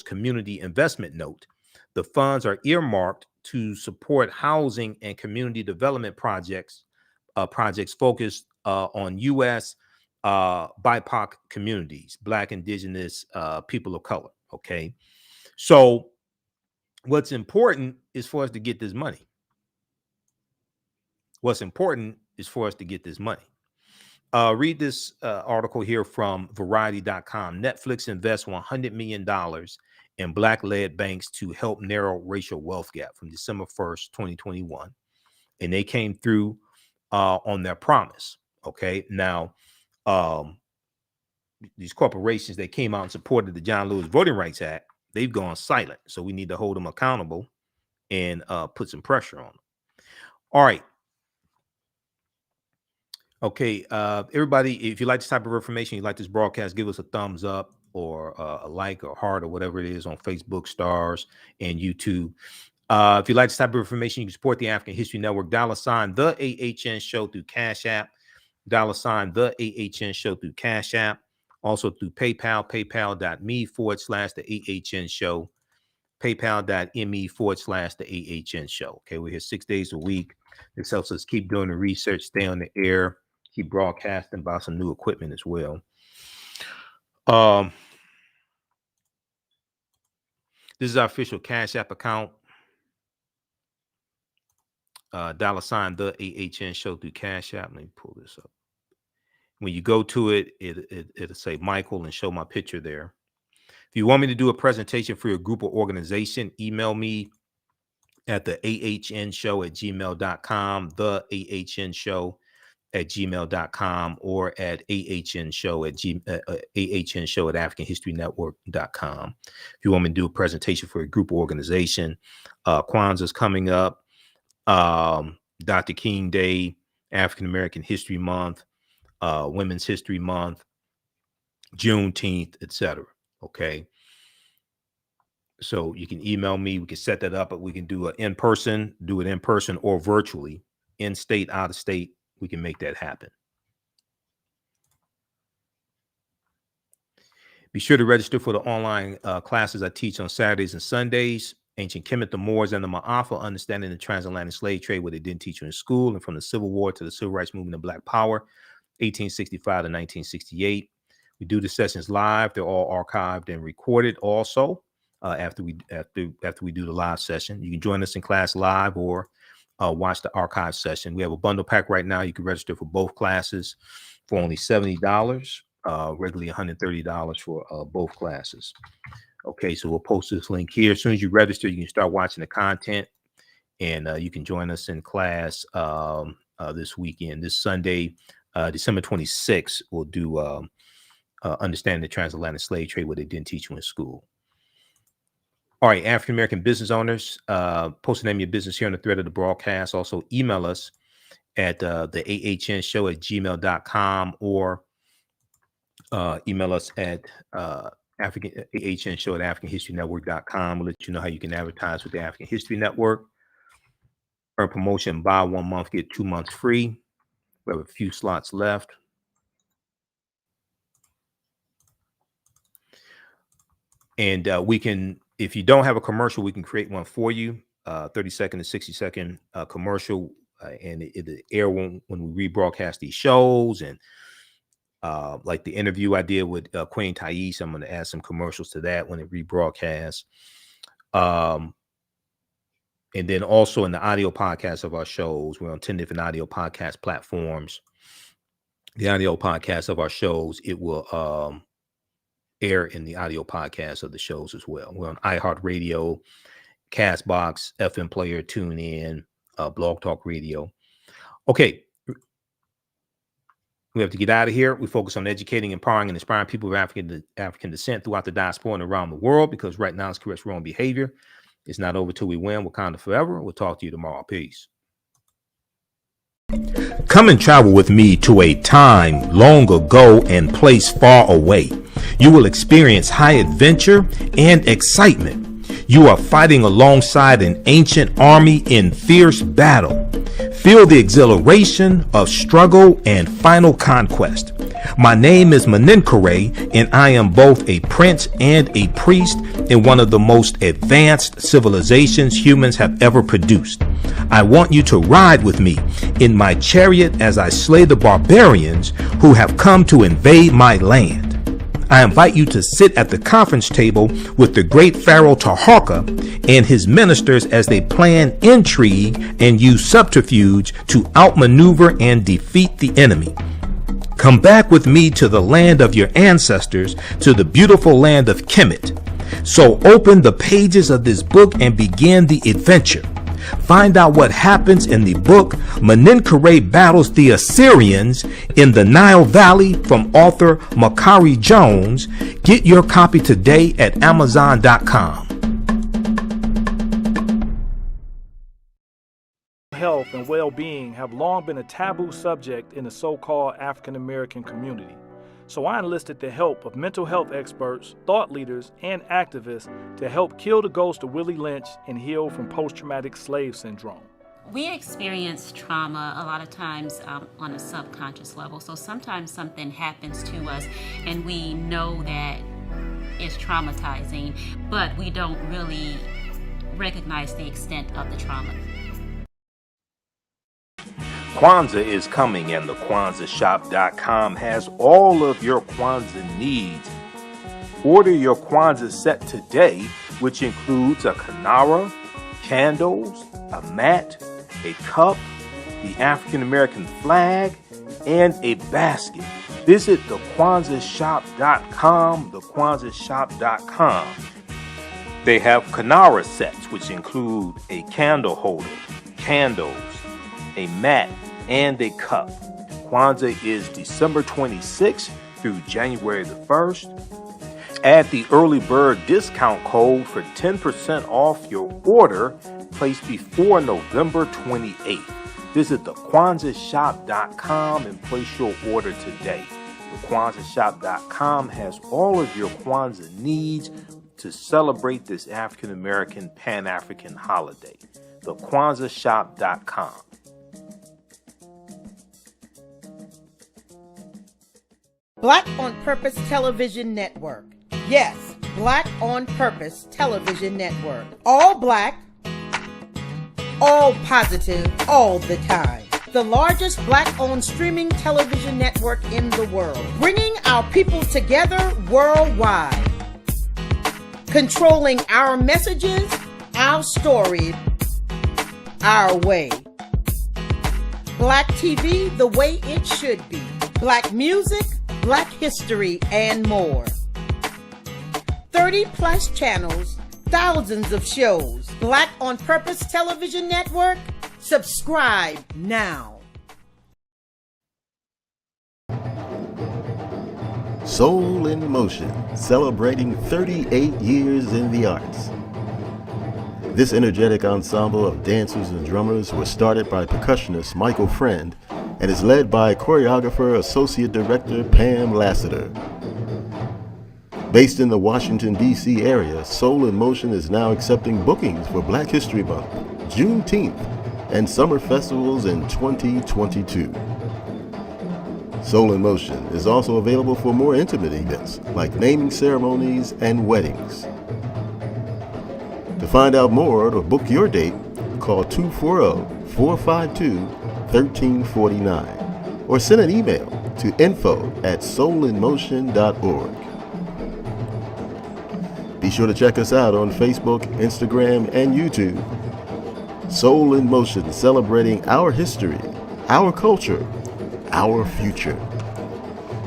Community Investment Note. The funds are earmarked to support housing and community development projects focused on U.S. BIPOC communities, Black, Indigenous, people of color. Okay, so what's important is for us to get this money. What's important is for us to get this money. Read this article here from Variety.com. Netflix invests $100 million in Black-led banks to help narrow racial wealth gap, from December 1st, 2021. And they came through on their promise. Okay, now these corporations that came out and supported the John Lewis Voting Rights Act, they've gone silent. So we need to hold them accountable and put some pressure on them. All right. Okay, everybody, if you like this type of information, you like this broadcast, give us a thumbs up or a like or heart or whatever it is on Facebook, Stars, and YouTube. If you like this type of information, you can support the African History Network. $, the AHN Show through Cash App. $, the AHN Show through Cash App. Also through PayPal, paypal.me/the AHN Show. PayPal.me/the AHN Show. Okay, we're here 6 days a week. This helps us keep doing the research, stay on the air, keep broadcasting, buy some new equipment as well. This is our official Cash App account. $, the AHN Show through Cash App. Let me pull this up. When you go to it, it'll say Michael and show my picture there. If you want me to do a presentation for your group or organization, email me at theahnshow@gmail.com, theahnshow@gmail.com, or at ahnshow@africanhistorynetwork.com. If you want me to do a presentation for a group or organization, Kwanzaa's coming up, Dr. King Day, African American History Month, Women's History Month, Juneteenth, etc. Okay. So you can email me. We can set that up, but we can do it in person or virtually, in state, out of state. We can make that happen. Be sure to register for the online classes I teach on Saturdays and Sundays. Ancient Kemet, the Moors, and the Ma'afa, understanding the transatlantic slave trade, what they didn't teach you in school, and from the Civil War to the Civil Rights Movement and Black Power, 1865 to 1968. We do the sessions live. They're all archived and recorded also. After we do the live session, you can join us in class live or watch the archive session. We have a bundle pack right now. You can register for both classes for only $70, regularly $130 for both classes. Okay, so we'll post this link here. As soon as you register, you can start watching the content, and you can join us in class this weekend. This Sunday, December 26th, we'll do Understanding the Transatlantic Slave Trade, what they didn't teach you in school. All right, African American business owners, post the name of your business here on the thread of the broadcast. Also, email us at theahnshow@gmail.com, or email us at AHNshow@AfricanHistoryNetwork.com. We'll let you know how you can advertise with the African History Network. Earn promotion, buy 1 month, get 2 months free. We have a few slots left. And we can, if you don't have a commercial, we can create one for you. 30-second to 60-second commercial, and it'll air when we rebroadcast these shows. And like the interview I did with Queen Thais, I'm going to add some commercials to that when it rebroadcasts. And then also in the audio podcast of our shows, we're on 10 different audio podcast platforms. the audio podcast of our shows, it will air in the audio podcast of the shows as well. We're on iHeartRadio, Castbox, FM Player, TuneIn, Blog Talk Radio. Okay. We have to get out of here. We focus on educating, empowering, and inspiring people of African descent throughout the diaspora and around the world, because right now it's correct wrong behavior. It's not over till we win. Wakanda forever. We'll talk to you tomorrow. Peace. Come and travel with me to a time long ago and place far away. You will experience high adventure and excitement. You are fighting alongside an ancient army in fierce battle. Feel the exhilaration of struggle and final conquest. My name is Menenkere, and I am both a prince and a priest in one of the most advanced civilizations humans have ever produced. I want you to ride with me in my chariot as I slay the barbarians who have come to invade my land. I invite you to sit at the conference table with the great Pharaoh Taharka and his ministers as they plan intrigue and use subterfuge to outmaneuver and defeat the enemy. Come back with me to the land of your ancestors, to the beautiful land of Kemet. So open the pages of this book and begin the adventure. Find out what happens in the book Menenkere Battles the Assyrians in the Nile Valley from author Makari Jones. Get your copy today at Amazon.com. Health and well-being have long been a taboo subject in the so-called African American community. So I enlisted the help of mental health experts, thought leaders, and activists to help kill the ghost of Willie Lynch and heal from post-traumatic slave syndrome. We experience trauma a lot of times on a subconscious level. So sometimes something happens to us and we know that it's traumatizing, but we don't really recognize the extent of the trauma. Kwanzaa is coming, and the KwanzaaShop.com has all of your Kwanzaa needs. Order your Kwanzaa set today, which includes a kinara, candles, a mat, a cup, the African American flag, and a basket. Visit the KwanzaaShop.com, the KwanzaaShop.com. They have kinara sets, which include a candle holder, candles, a mat, and a cup. Kwanzaa is December 26th through January the 1st. Add the early bird discount code for 10% off your order placed before November 28th. Visit the KwanzaaShop.com and place your order today. The KwanzaaShop.com has all of your Kwanzaa needs to celebrate this African American Pan-African holiday. The KwanzaaShop.com. Black on Purpose Television Network. Yes, Black on Purpose Television Network. All black, all positive, all the time. The largest black-owned streaming television network in the world. Bringing our people together worldwide. Controlling our messages, our stories, our way. Black TV the way it should be. Black music, Black history, and more. 30 plus channels, thousands of shows. Black on Purpose Television Network. Subscribe now. Soul in Motion, celebrating 38 years in the arts. This energetic ensemble of dancers and drummers was started by percussionist Michael Friend and is led by choreographer Associate Director Pam Lassiter. Based in the Washington, D.C. area, Soul in Motion is now accepting bookings for Black History Month, Juneteenth, and summer festivals in 2022. Soul in Motion is also available for more intimate events like naming ceremonies and weddings. To find out more or to book your date, call 240-452-1349 or send an email to info@soulinmotion.org. Be sure to check us out on Facebook, Instagram, and YouTube. Soul in Motion, celebrating our history, our culture, our future.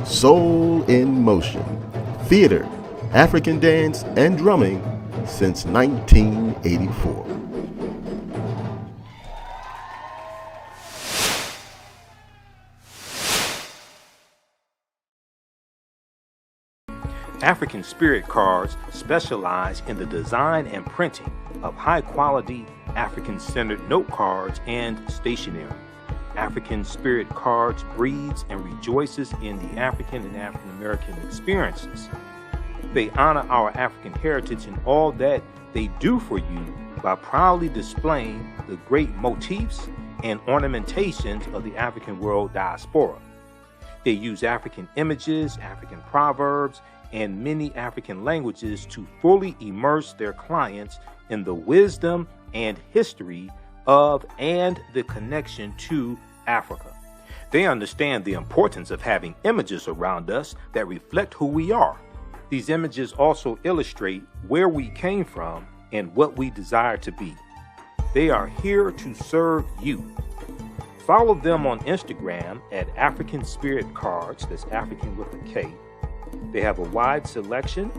Soul in Motion, theater, African dance, and drumming since 1984. African Spirit Cards specialize in the design and printing of high-quality African-centered note cards and stationery. African Spirit Cards breeds and rejoices in the African and African American experiences. They honor our African heritage in all that they do for you by proudly displaying the great motifs and ornamentations of the African world diaspora. They use African images, African proverbs, and many African languages to fully immerse their clients in the wisdom and history of and the connection to Africa. They understand the importance of having images around us that reflect who we are. These images also illustrate where we came from and what we desire to be. They are here to serve you. Follow them on Instagram at African Spirit Cards, that's African with a K. They have a wide selection.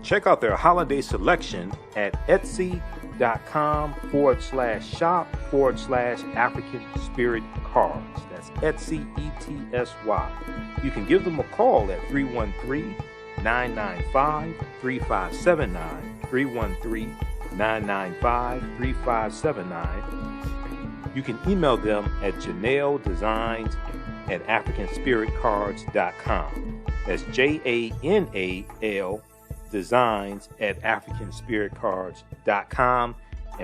Check out their holiday selection at etsy.com/shop/African Spirit Cards. That's Etsy, ETSY. You can give them a call at 313-995-3579, 313-995-3579. You can email them at janeldesigns@africanspiritcards.com. That's JANAL designs@africanspiritcards.com.